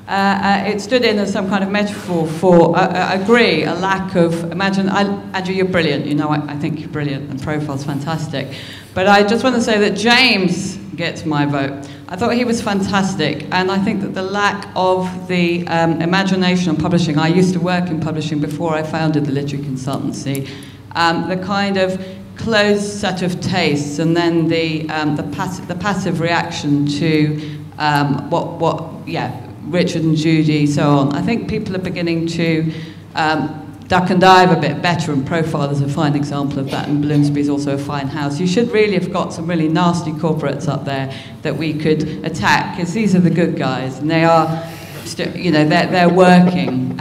It stood in as some kind of metaphor for, I agree, a lack of. Andrew, you're brilliant. You know, I think you're brilliant, and profile's fantastic. But I just want to say that James gets my vote. I thought he was fantastic, and I think that the lack of the imagination on publishing. I used to work in publishing before I founded the Literary Consultancy. The kind of closed set of tastes, and then the passive reaction to Richard and Judy, so on. I think people are beginning to duck and dive a bit better, and Profile is a fine example of that, and Bloomsbury is also a fine house. You should really have got some really nasty corporates up there that we could attack, because these are the good guys, and they are, they're working.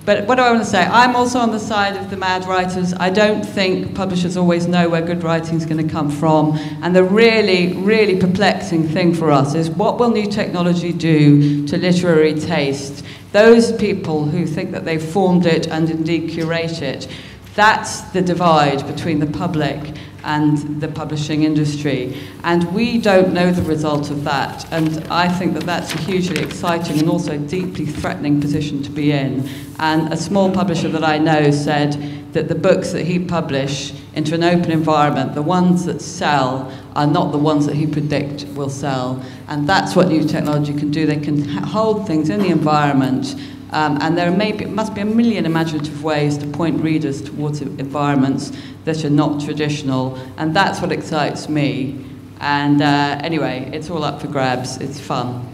But what do I want to say? I'm also on the side of the mad writers. I don't think publishers always know where good writing is going to come from. And the really, really perplexing thing for us is, what will new technology do to literary taste? Those people who think that they've formed it and indeed curate it, that's the divide between the public and the publishing industry. And we don't know the result of that. And I think that that's a hugely exciting and also deeply threatening position to be in. And a small publisher that I know said that the books that he published into an open environment, the ones that sell are not the ones that he predict will sell. And that's what new technology can do. They can hold things in the environment. And there must be a million imaginative ways to point readers towards environments that are not traditional, and that's what excites me. And anyway, it's all up for grabs. It's fun.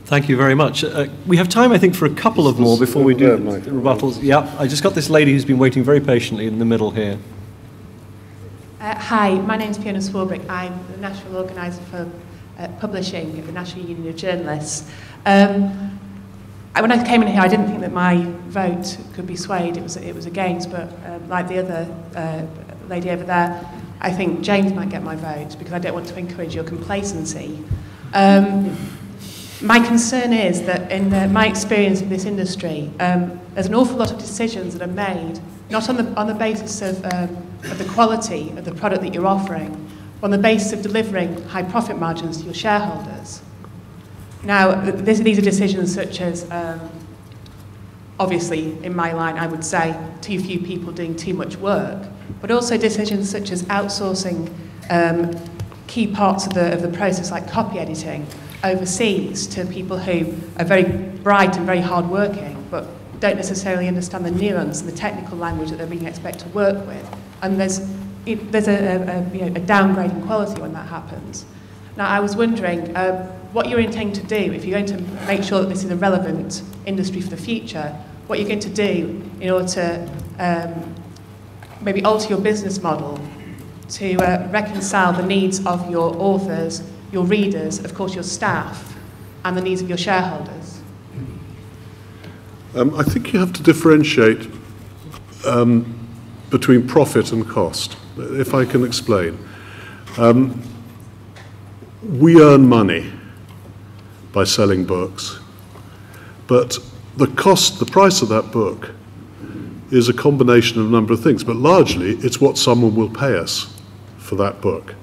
Thank you very much. We have time, I think, for a couple of more before we do the rebuttals. Yeah, I just got this lady who's been waiting very patiently in the middle here. Hi, my name's Fiona Swarbrick. I'm the National Organiser for Publishing at the National Union of Journalists. When I came in here, I didn't think that my vote could be swayed. It was against, but like the other lady over there, I think James might get my vote, because I don't want to encourage your complacency. My concern is that in my experience of this industry, there's an awful lot of decisions that are made, not on the basis of the quality of the product that you're offering, but on the basis of delivering high profit margins to your shareholders. Now, these are decisions such as, obviously, in my line, I would say, too few people doing too much work, but also decisions such as outsourcing key parts of the process, like copy editing, overseas to people who are very bright and very hard-working, but don't necessarily understand the nuance and the technical language that they're being expected to work with. And there's a downgrade in quality when that happens. Now, I was wondering what you're intending to do, if you're going to make sure that this is a relevant industry for the future, what you're going to do in order to maybe alter your business model to reconcile the needs of your authors, your readers, of course your staff, and the needs of your shareholders. I think you have to differentiate between profit and cost, if I can explain. We earn money by selling books, but the price of that book is a combination of a number of things, but largely it's what someone will pay us for that book.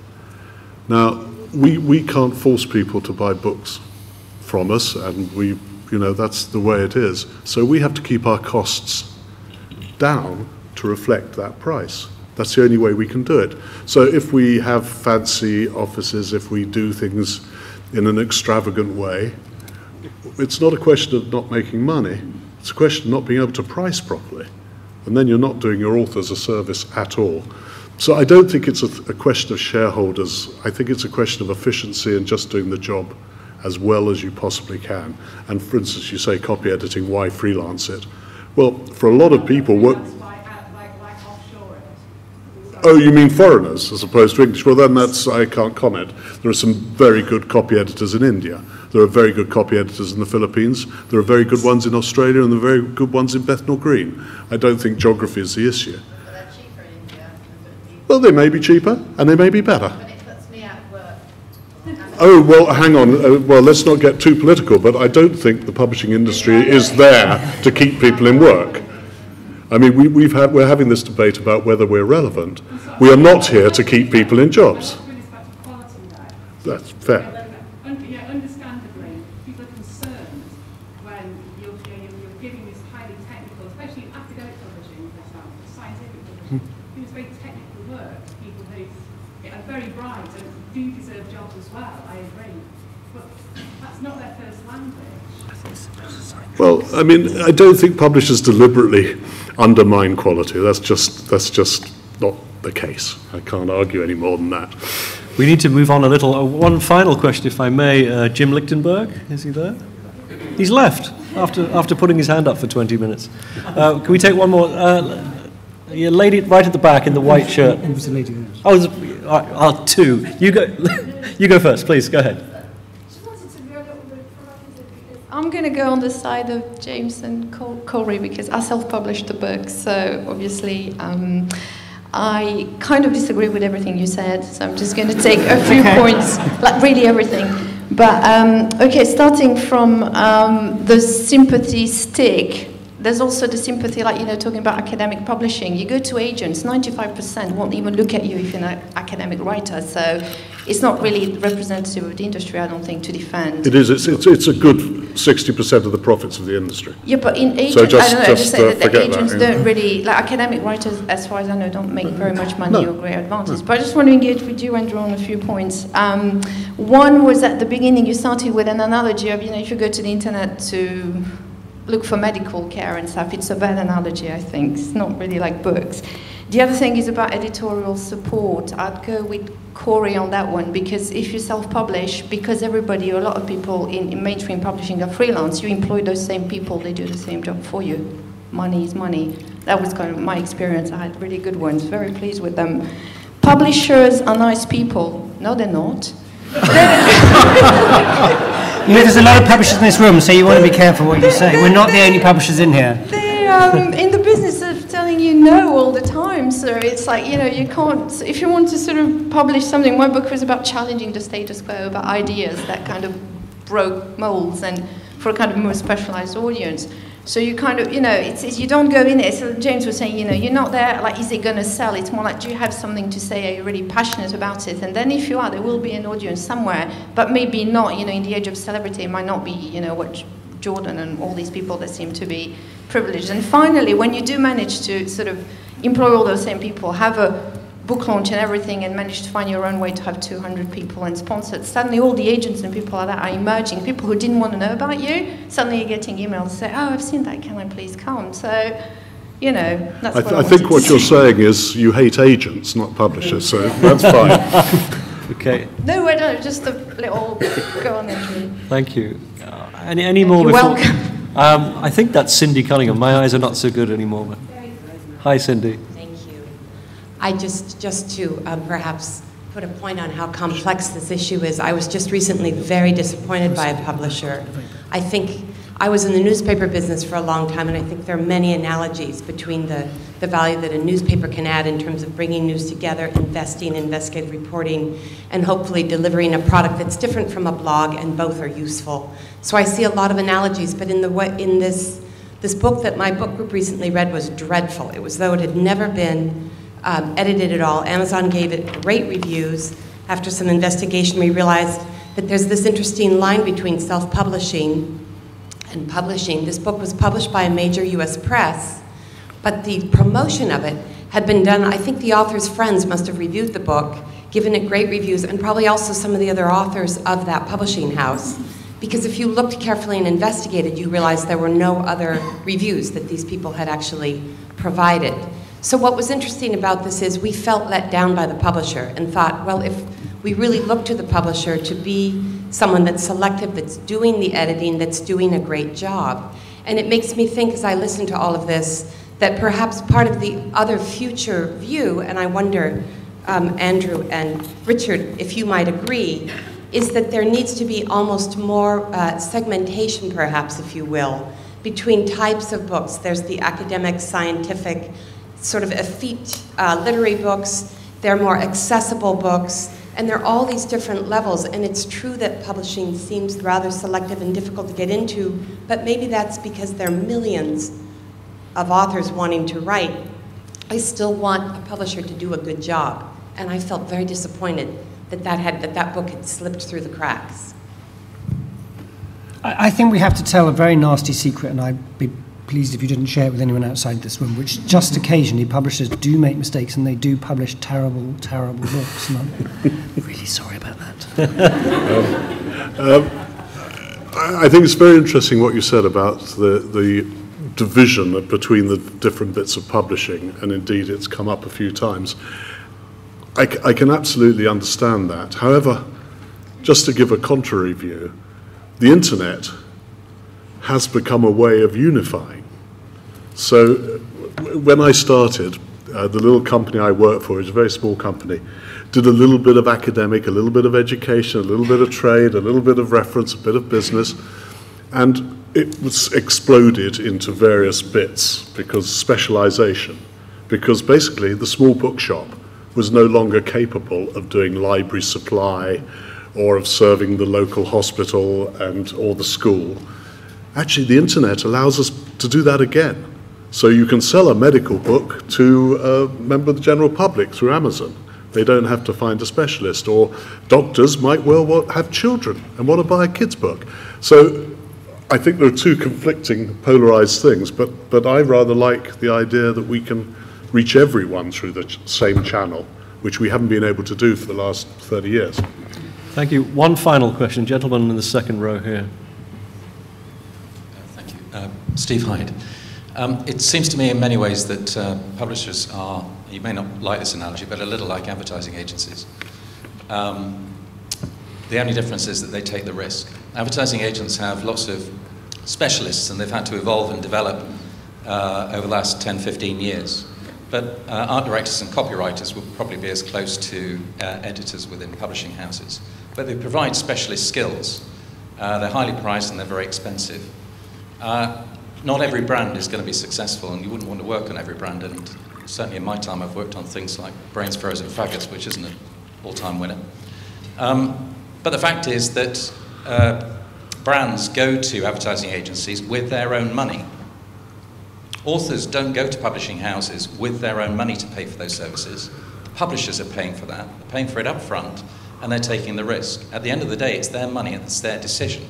Now, we can't force people to buy books from us, and that's the way it is. So we have to keep our costs down to reflect that price. That's the only way we can do it. So if we have fancy offices, if we do things in an extravagant way, it's not a question of not making money, it's a question of not being able to price properly. And then you're not doing your authors a service at all. So I don't think it's a question of shareholders. I think it's a question of efficiency and just doing the job as well as you possibly can. And for instance, you say copy editing, why freelance it? Well, for a lot of people, oh, you mean foreigners as opposed to English? Well, then I can't comment. There are some very good copy editors in India. There are very good copy editors in the Philippines. There are very good ones in Australia, and there are very good ones in Bethnal Green. I don't think geography is the issue. But they're cheaper in India and the Philippines. Well, they may be cheaper, and they may be better. But it puts me out of work. Oh, well, hang on. Well, let's not get too political, but I don't think the publishing industry is there to keep people in work. I mean, we're having this debate about whether we're relevant. We are not here to keep people in jobs. That's fair. Yeah, understandably, people are concerned when you're giving this highly technical, especially academic publishing, for example, scientific publishing, it's very technical work, people who are very bright and do deserve jobs as well, I agree. But that's not their first language. Well, I mean, I don't think publishers deliberately undermine quality. That's just not the case. I can't argue any more than that. We need to move on a little. One final question, if I may. Jim Lichtenberg, is he there? He's left after putting his hand up for 20 minutes. Can we take one more? Yeah, lady right at the back in the white shirt. It was the lady there. Oh, two. You go. You go first, please. Go ahead. I'm going to go on the side of James and Corey because I self-published the book, so obviously I kind of disagree with everything you said, so I'm just going to take a few points, like really everything. But, okay, starting from the sympathy stick, there's also the sympathy, like, talking about academic publishing. You go to agents, 95% won't even look at you if you're an academic writer, so it's not really representative of the industry, I don't think, to defend. It is. It's a good 60% of the profits of the industry. Yeah, but in agents, so just, I don't know, just say that the agents that, don't really, like academic writers, as far as I know, don't make very much money or great advantage. But I just want to engage with you and draw on a few points. One was at the beginning, you started with an analogy of, if you go to the internet to look for medical care and stuff, it's a bad analogy, I think. It's not really like books. The other thing is about editorial support. I'd go with Corey on that one, because if you self-publish, because everybody, or a lot of people in mainstream publishing are freelance, you employ those same people, they do the same job for you. Money is money. That was kind of my experience. I had really good ones, very pleased with them. Publishers are nice people. No, they're not. There's a lot of publishers in this room, so you want to be careful what you say. We're not the only publishers in here. They're in the business of telling you no all the time, so it's like, you can't, if you want to sort of publish something, my book was about challenging the status quo, about ideas that kind of broke molds and for a kind of more specialized audience. So you kind of, it's you don't go in it. So James was saying, you're not there, like, is it going to sell? It's more like, do you have something to say? Are you really passionate about it? And then if you are, there will be an audience somewhere, but maybe not, in the age of celebrity, it might not be, what Jordan and all these people that seem to be privileged. And finally, when you do manage to sort of employ all those same people, have a book launch and everything and manage to find your own way to have 200 people and sponsored. Suddenly all the agents and people like that are emerging. People who didn't want to know about you, suddenly you're getting emails to say, oh, I've seen that, can I please come? So, you know, that's what I think what you're saying is you hate agents, not publishers, so that's fine. Okay. No, I don't, just a little go on entry. Thank you. Any more? You're before? welcome. I think that's Cindy Cunningham. My eyes are not so good anymore. But... Hi, Cindy. Thank you. I just to perhaps put a point on how complex this issue is, I was just recently very disappointed by a publisher. I think I was in the newspaper business for a long time, and I think there are many analogies between the value that a newspaper can add in terms of bringing news together, investing, investigative reporting, and hopefully delivering a product that's different from a blog, and both are useful. So I see a lot of analogies, but in this book that my book group recently read was dreadful. It was though it had never been edited at all. Amazon gave it great reviews. After some investigation, we realized that there's this interesting line between self-publishing and publishing. This book was published by a major US press, but the promotion of it had been done, I think the author's friends must have reviewed the book, given it great reviews, and probably also some of the other authors of that publishing house. Because if you looked carefully and investigated, you realized there were no other reviews that these people had actually provided. So what was interesting about this is we felt let down by the publisher and thought, well, if we really look to the publisher to be someone that's selective, that's doing the editing, that's doing a great job. And it makes me think, as I listen to all of this, that perhaps part of the other future view, and I wonder, Andrew and Richard, if you might agree, is that there needs to be almost more segmentation, perhaps, if you will, between types of books. There's the academic, scientific, sort of effete literary books. There are more accessible books. And there are all these different levels, and it's true that publishing seems rather selective and difficult to get into, but maybe that's because there are millions of authors wanting to write. I still want a publisher to do a good job, and I felt very disappointed that that book had slipped through the cracks. I think we have to tell a very nasty secret, and I'd be pleased if you didn't share it with anyone outside this room, which just occasionally publishers do make mistakes and they do publish terrible, terrible books. And I'm really sorry about that. I think it's very interesting what you said about the division between the different bits of publishing, and indeed it's come up a few times. I can absolutely understand that. However, just to give a contrary view, the internet has become a way of unifying. So when I started, the little company I worked for, is a very small company, did a little bit of academic, a little bit of education, a little bit of trade, a little bit of reference, a bit of business, and it was exploded into various bits because specialization, because basically the small bookshop was no longer capable of doing library supply or of serving the local hospital or the school. Actually, the internet allows us to do that again. So you can sell a medical book to a member of the general public through Amazon. They don't have to find a specialist, or doctors might well have children and want to buy a kid's book. So I think there are two conflicting, polarized things, but I rather like the idea that we can reach everyone through the same channel, which we haven't been able to do for the last 30 years. Thank you. One final question. Gentleman in the second row here. Thank you. Steve Hyde. It seems to me in many ways that publishers are, you may not like this analogy, but a little like advertising agencies. The only difference is that they take the risk. Advertising agents have lots of specialists, and they've had to evolve and develop over the last 10, 15 years. But art directors and copywriters will probably be as close to editors within publishing houses. But they provide specialist skills. They're highly priced and they're very expensive. Not every brand is going to be successful, and you wouldn't want to work on every brand. And certainly in my time, I've worked on things like Brains Frozen Faggots, which isn't an all-time winner. But the fact is that brands go to advertising agencies with their own money. Authors don't go to publishing houses with their own money to pay for those services. Publishers are paying for that. They're paying for it up front, and they're taking the risk. At the end of the day, it's their money and it's their decision.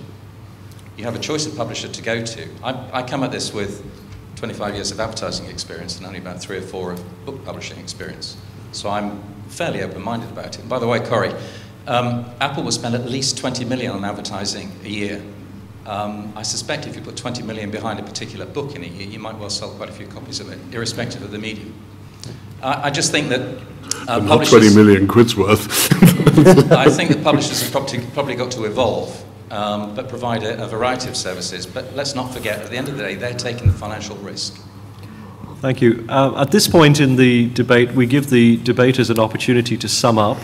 You have a choice of publisher to go to. I come at this with 25 years of advertising experience and only about 3 or 4 of book publishing experience. So I'm fairly open-minded about it. And by the way, Corey, Apple will spend at least 20 million on advertising a year. I suspect if you put 20 million behind a particular book in a year, you might well sell quite a few copies of it, irrespective of the medium. I just think that not 20 million quid's worth. I think that publishers have probably got to evolve, but provide a variety of services. But let's not forget, at the end of the day, they're taking the financial risk. Thank you. At this point in the debate, we give the debaters an opportunity to sum up.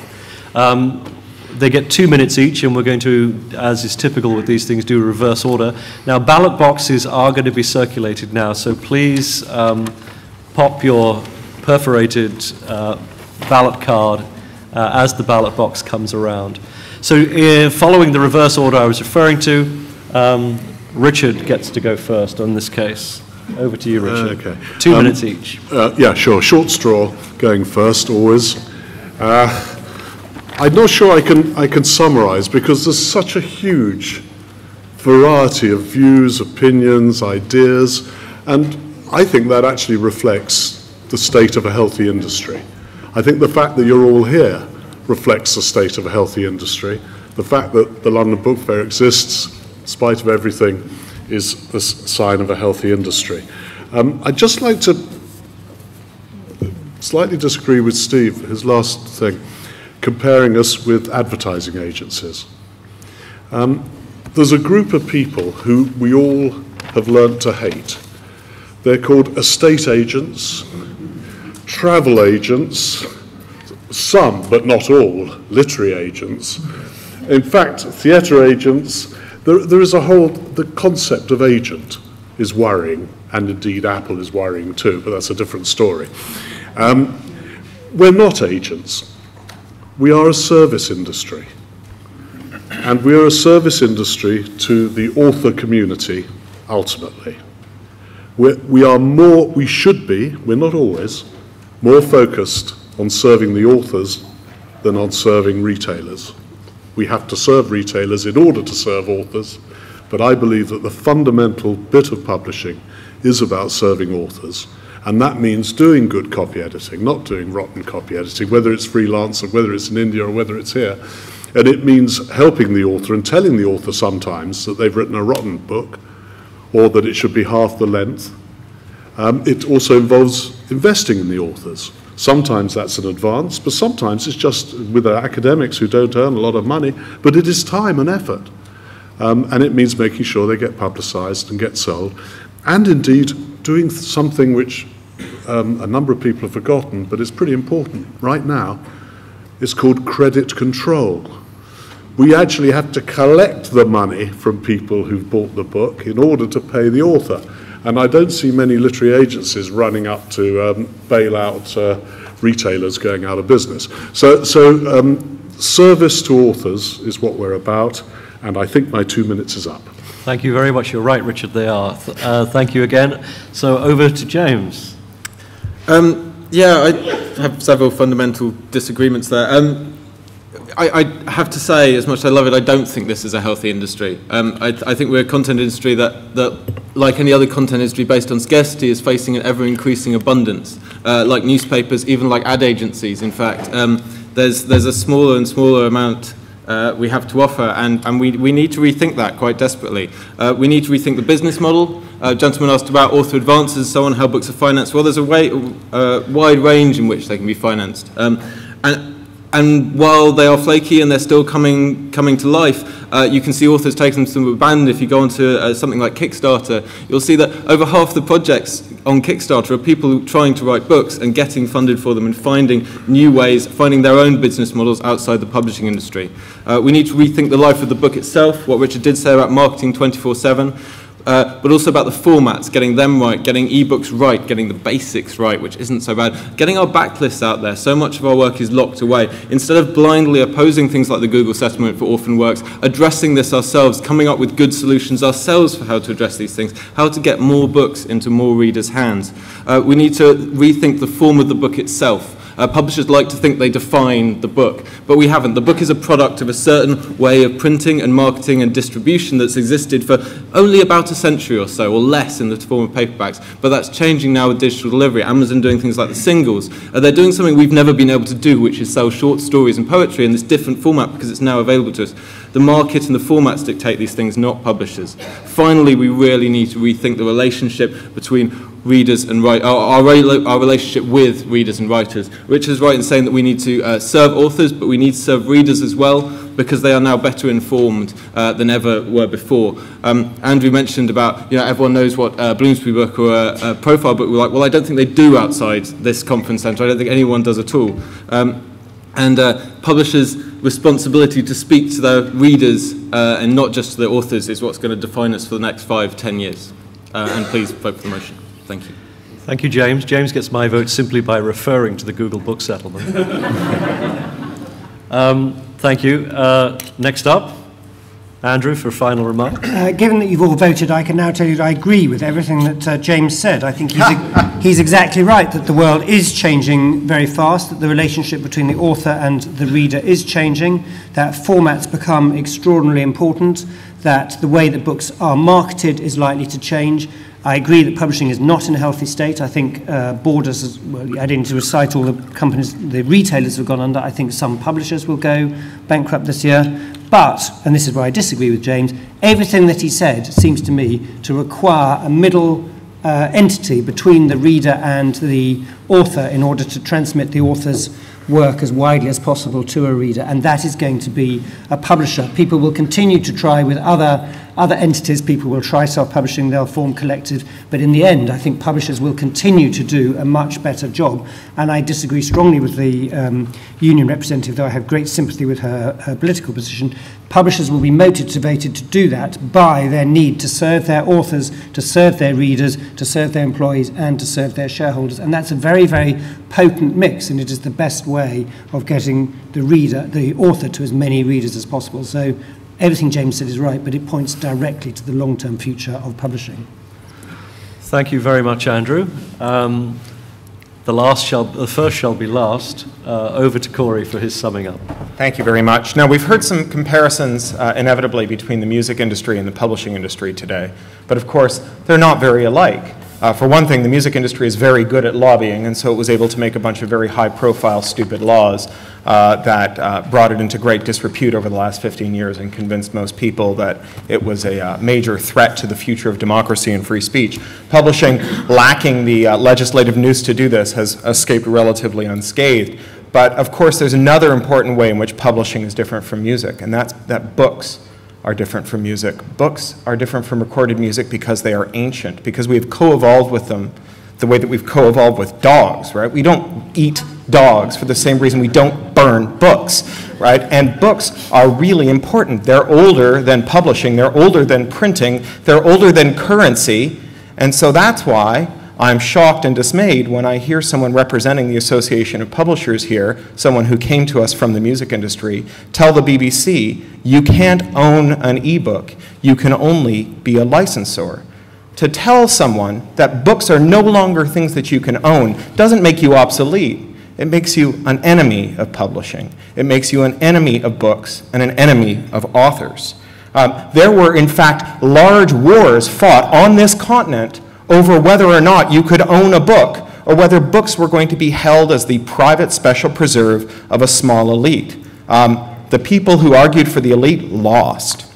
They get 2 minutes each, and we're going to, as is typical with these things, do a reverse order. Now, ballot boxes are going to be circulated now, so please pop your perforated ballot card as the ballot box comes around. So following the reverse order I was referring to, Richard gets to go first on this case. Over to you, Richard. Okay. 2 minutes each. Yeah, sure. Short straw going first, always. I'm not sure I can summarize, because there's such a huge variety of views, opinions, ideas, and I think that actually reflects the state of a healthy industry. I think the fact that you're all here reflects the state of a healthy industry. The fact that the London Book Fair exists, in spite of everything, is a sign of a healthy industry. I'd just like to slightly disagree with Steve, his last thing, comparing us with advertising agencies. There's a group of people who we all have learnt to hate. They're called estate agents, travel agents, some, but not all, literary agents. In fact, theatre agents, there is a whole, the concept of agent is worrying, and indeed Apple is worrying too, but that's a different story. We're not agents. We are a service industry. And we are a service industry to the author community, ultimately. We should be, we're not always, more focused on serving the authors than on serving retailers. We have to serve retailers in order to serve authors, but I believe that the fundamental bit of publishing is about serving authors, and that means doing good copy editing, not doing rotten copy editing, whether it's freelance or whether it's in India or whether it's here. And it means helping the author and telling the author sometimes that they've written a rotten book or that it should be half the length. It also involves investing in the authors. Sometimes that's an advance, but sometimes it's just with academics who don't earn a lot of money, but it is time and effort. And it means making sure they get publicized and get sold. And indeed, doing something which a number of people have forgotten, but it's pretty important right now. It's called credit control. We actually have to collect the money from people who've bought the book in order to pay the author. And I don't see many literary agencies running up to bail out retailers going out of business. So service to authors is what we're about, and I think my 2 minutes is up. Thank you very much. You're right, Richard, they are. Thank you again. So over to James. Yeah, I have several fundamental disagreements there. I have to say, as much as I love it, I don't think this is a healthy industry. I think we're a content industry that, like any other content industry based on scarcity, is facing an ever-increasing abundance. Like newspapers, even like ad agencies, in fact. There's a smaller and smaller amount we have to offer, and we need to rethink that quite desperately. We need to rethink the business model. Gentleman asked about author advances and so on, how books are financed. Well, there's a wide range in which they can be financed. And while they are flaky and they're still coming to life, you can see authors taking them to abandon. If you go onto something like Kickstarter, you'll see that over half the projects on Kickstarter are people trying to write books and getting funded for them and finding new ways, finding their own business models outside the publishing industry. We need to rethink the life of the book itself, what Richard did say about marketing 24/7. But also about the formats, getting them right, getting ebooks right, getting the basics right, which isn't so bad, getting our backlists out there. So much of our work is locked away. Instead of blindly opposing things like the Google settlement for orphan works, addressing this ourselves, coming up with good solutions ourselves for how to address these things, how to get more books into more readers' hands. We need to rethink the form of the book itself. Publishers like to think they define the book, but we haven't. The book is a product of a certain way of printing and marketing and distribution that's existed for only about a century or so, or less in the form of paperbacks, but that's changing now with digital delivery. Amazon doing things like the singles. They're doing something we've never been able to do, which is sell short stories and poetry in this different format because it's now available to us. The market and the formats dictate these things, not publishers. Finally, we really need to rethink the relationship between readers and our relationship with readers and writers. Richard's right in saying that we need to serve authors, but we need to serve readers as well, because they are now better informed than ever were before. Andrew mentioned about, everyone knows what Bloomsbury book or a profile book we're like. Well, I don't think they do outside this conference centre. I don't think anyone does at all. Publishers' responsibility to speak to their readers and not just to their authors is what's going to define us for the next 5-10 years. And please vote for the motion. Thank you. Thank you, James. James gets my vote simply by referring to the Google Book Settlement. Thank you. Next up, Andrew, for a final remark. Given that you've all voted, I can now tell you that I agree with everything that James said. I think he's exactly right, that the world is changing very fast, that the relationship between the author and the reader is changing, that formats become extraordinarily important, that the way that books are marketed is likely to change. I agree that publishing is not in a healthy state. I think Borders, well, I didn't need to recite all the companies, the retailers have gone under. I think some publishers will go bankrupt this year. But, and this is where I disagree with James, everything that he said seems to me to require a middle entity between the reader and the author in order to transmit the author's work as widely as possible to a reader, and that is going to be a publisher. People will continue to try with other entities. People will try self-publishing, they'll form collectives, but in the end I think publishers will continue to do a much better job. And I disagree strongly with the union representative, though I have great sympathy with her political position. Publishers will be motivated to do that by their need to serve their authors, to serve their readers, to serve their employees, and to serve their shareholders. And that's a very, very potent mix, and it is the best way of getting the reader, the author, to as many readers as possible. So everything James said is right, but it points directly to the long-term future of publishing. Thank you very much, Andrew. The first shall be last. Over to Corey for his summing up. Thank you very much. Now, we've heard some comparisons inevitably between the music industry and the publishing industry today, but of course, they're not very alike. For one thing, the music industry is very good at lobbying, and so it was able to make a bunch of very high-profile, stupid laws that brought it into great disrepute over the last 15 years and convinced most people that it was a major threat to the future of democracy and free speech. Publishing, lacking the legislative nous to do this, has escaped relatively unscathed. But of course, there's another important way in which publishing is different from music, and that's that books are different from music. Books are different from recorded music because they are ancient, because we have co-evolved with them the way that we've co-evolved with dogs, right? We don't eat dogs for the same reason we don't burn books, right? And books are really important. They're older than publishing, they're older than printing, they're older than currency, and so that's why I'm shocked and dismayed when I hear someone representing the Association of Publishers here, someone who came to us from the music industry, tell the BBC, you can't own an ebook, you can only be a licensor. To tell someone that books are no longer things that you can own doesn't make you obsolete. It makes you an enemy of publishing. It makes you an enemy of books and an enemy of authors. There were, in fact, large wars fought on this continent over whether or not you could own a book, or whether books were going to be held as the private special preserve of a small elite. The people who argued for the elite lost.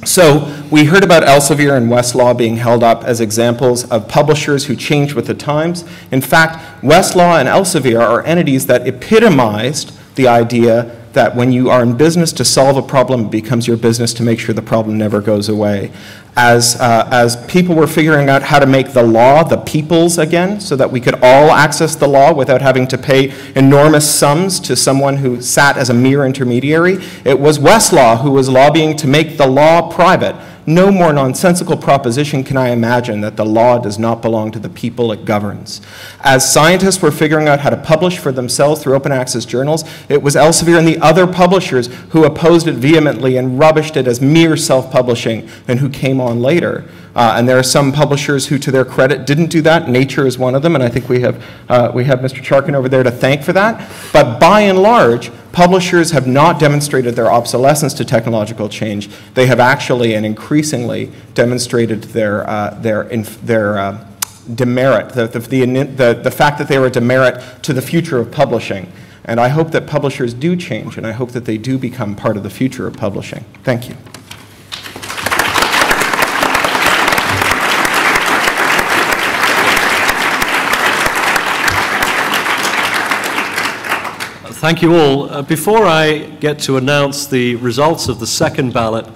So we heard about Elsevier and Westlaw being held up as examples of publishers who changed with the times. In fact, Westlaw and Elsevier are entities that epitomized the idea that when you are in business to solve a problem, it becomes your business to make sure the problem never goes away. As people were figuring out how to make the law the people's again, so that we could all access the law without having to pay enormous sums to someone who sat as a mere intermediary, it was Westlaw who was lobbying to make the law private. No more nonsensical proposition can I imagine that the law does not belong to the people it governs. As scientists were figuring out how to publish for themselves through open access journals, it was Elsevier and the other publishers who opposed it vehemently and rubbished it as mere self-publishing and who came on later. And there are some publishers who, to their credit, didn't do that. Nature is one of them, and I think we have Mr. Charkin over there to thank for that. But by and large, publishers have not demonstrated their obsolescence to technological change. They have actually and increasingly demonstrated their demerit, the fact that they are a demerit to the future of publishing. And I hope that publishers do change, and I hope that they do become part of the future of publishing. Thank you. Thank you all. Before I get to announce the results of the second ballot,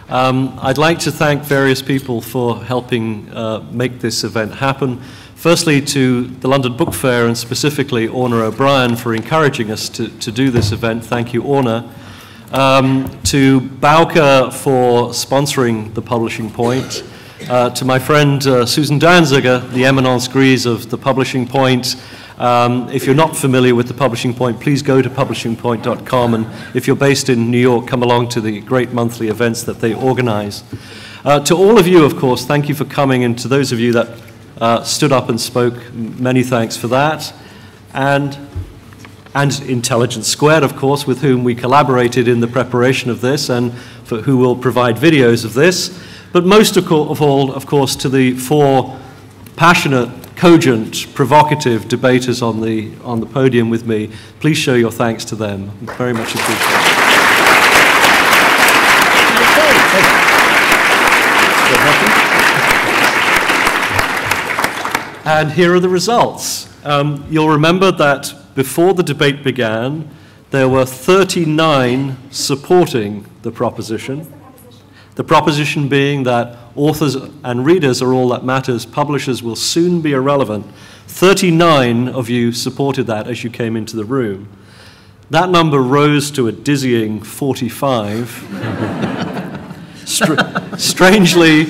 I'd like to thank various people for helping make this event happen. Firstly, to the London Book Fair, and specifically Orna O'Brien, for encouraging us to do this event. Thank you, Orna. To Bowker for sponsoring the Publishing Point. To my friend Susan Danziger, the eminence grise of the Publishing Point. If you're not familiar with the Publishing Point, please go to publishingpoint.com, and if you're based in New York, come along to the great monthly events that they organize. To all of you, of course, thank you for coming, and to those of you that stood up and spoke, many thanks for that. And Intelligence Squared, of course, with whom we collaborated in the preparation of this, and for who will provide videos of this. But most of all, of course, to the four passionate, cogent, provocative debaters on the podium with me. Please show your thanks to them. Very much appreciated. And here are the results. You'll remember that before the debate began, there were 39 supporting the proposition. The proposition being that authors and readers are all that matters, publishers will soon be irrelevant. 39 of you supported that as you came into the room. That number rose to a dizzying 45. Strangely,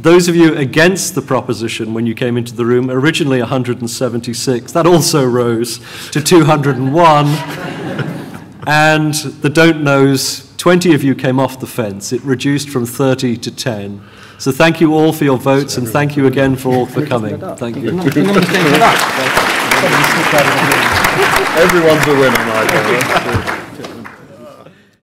those of you against the proposition when you came into the room, originally 176, that also rose to 201. And the don't knows, 20 of you came off the fence. It reduced from 30 to 10. So thank you all for your votes, and thank you again for all for coming. Thank you. Everyone's a winner, Michael.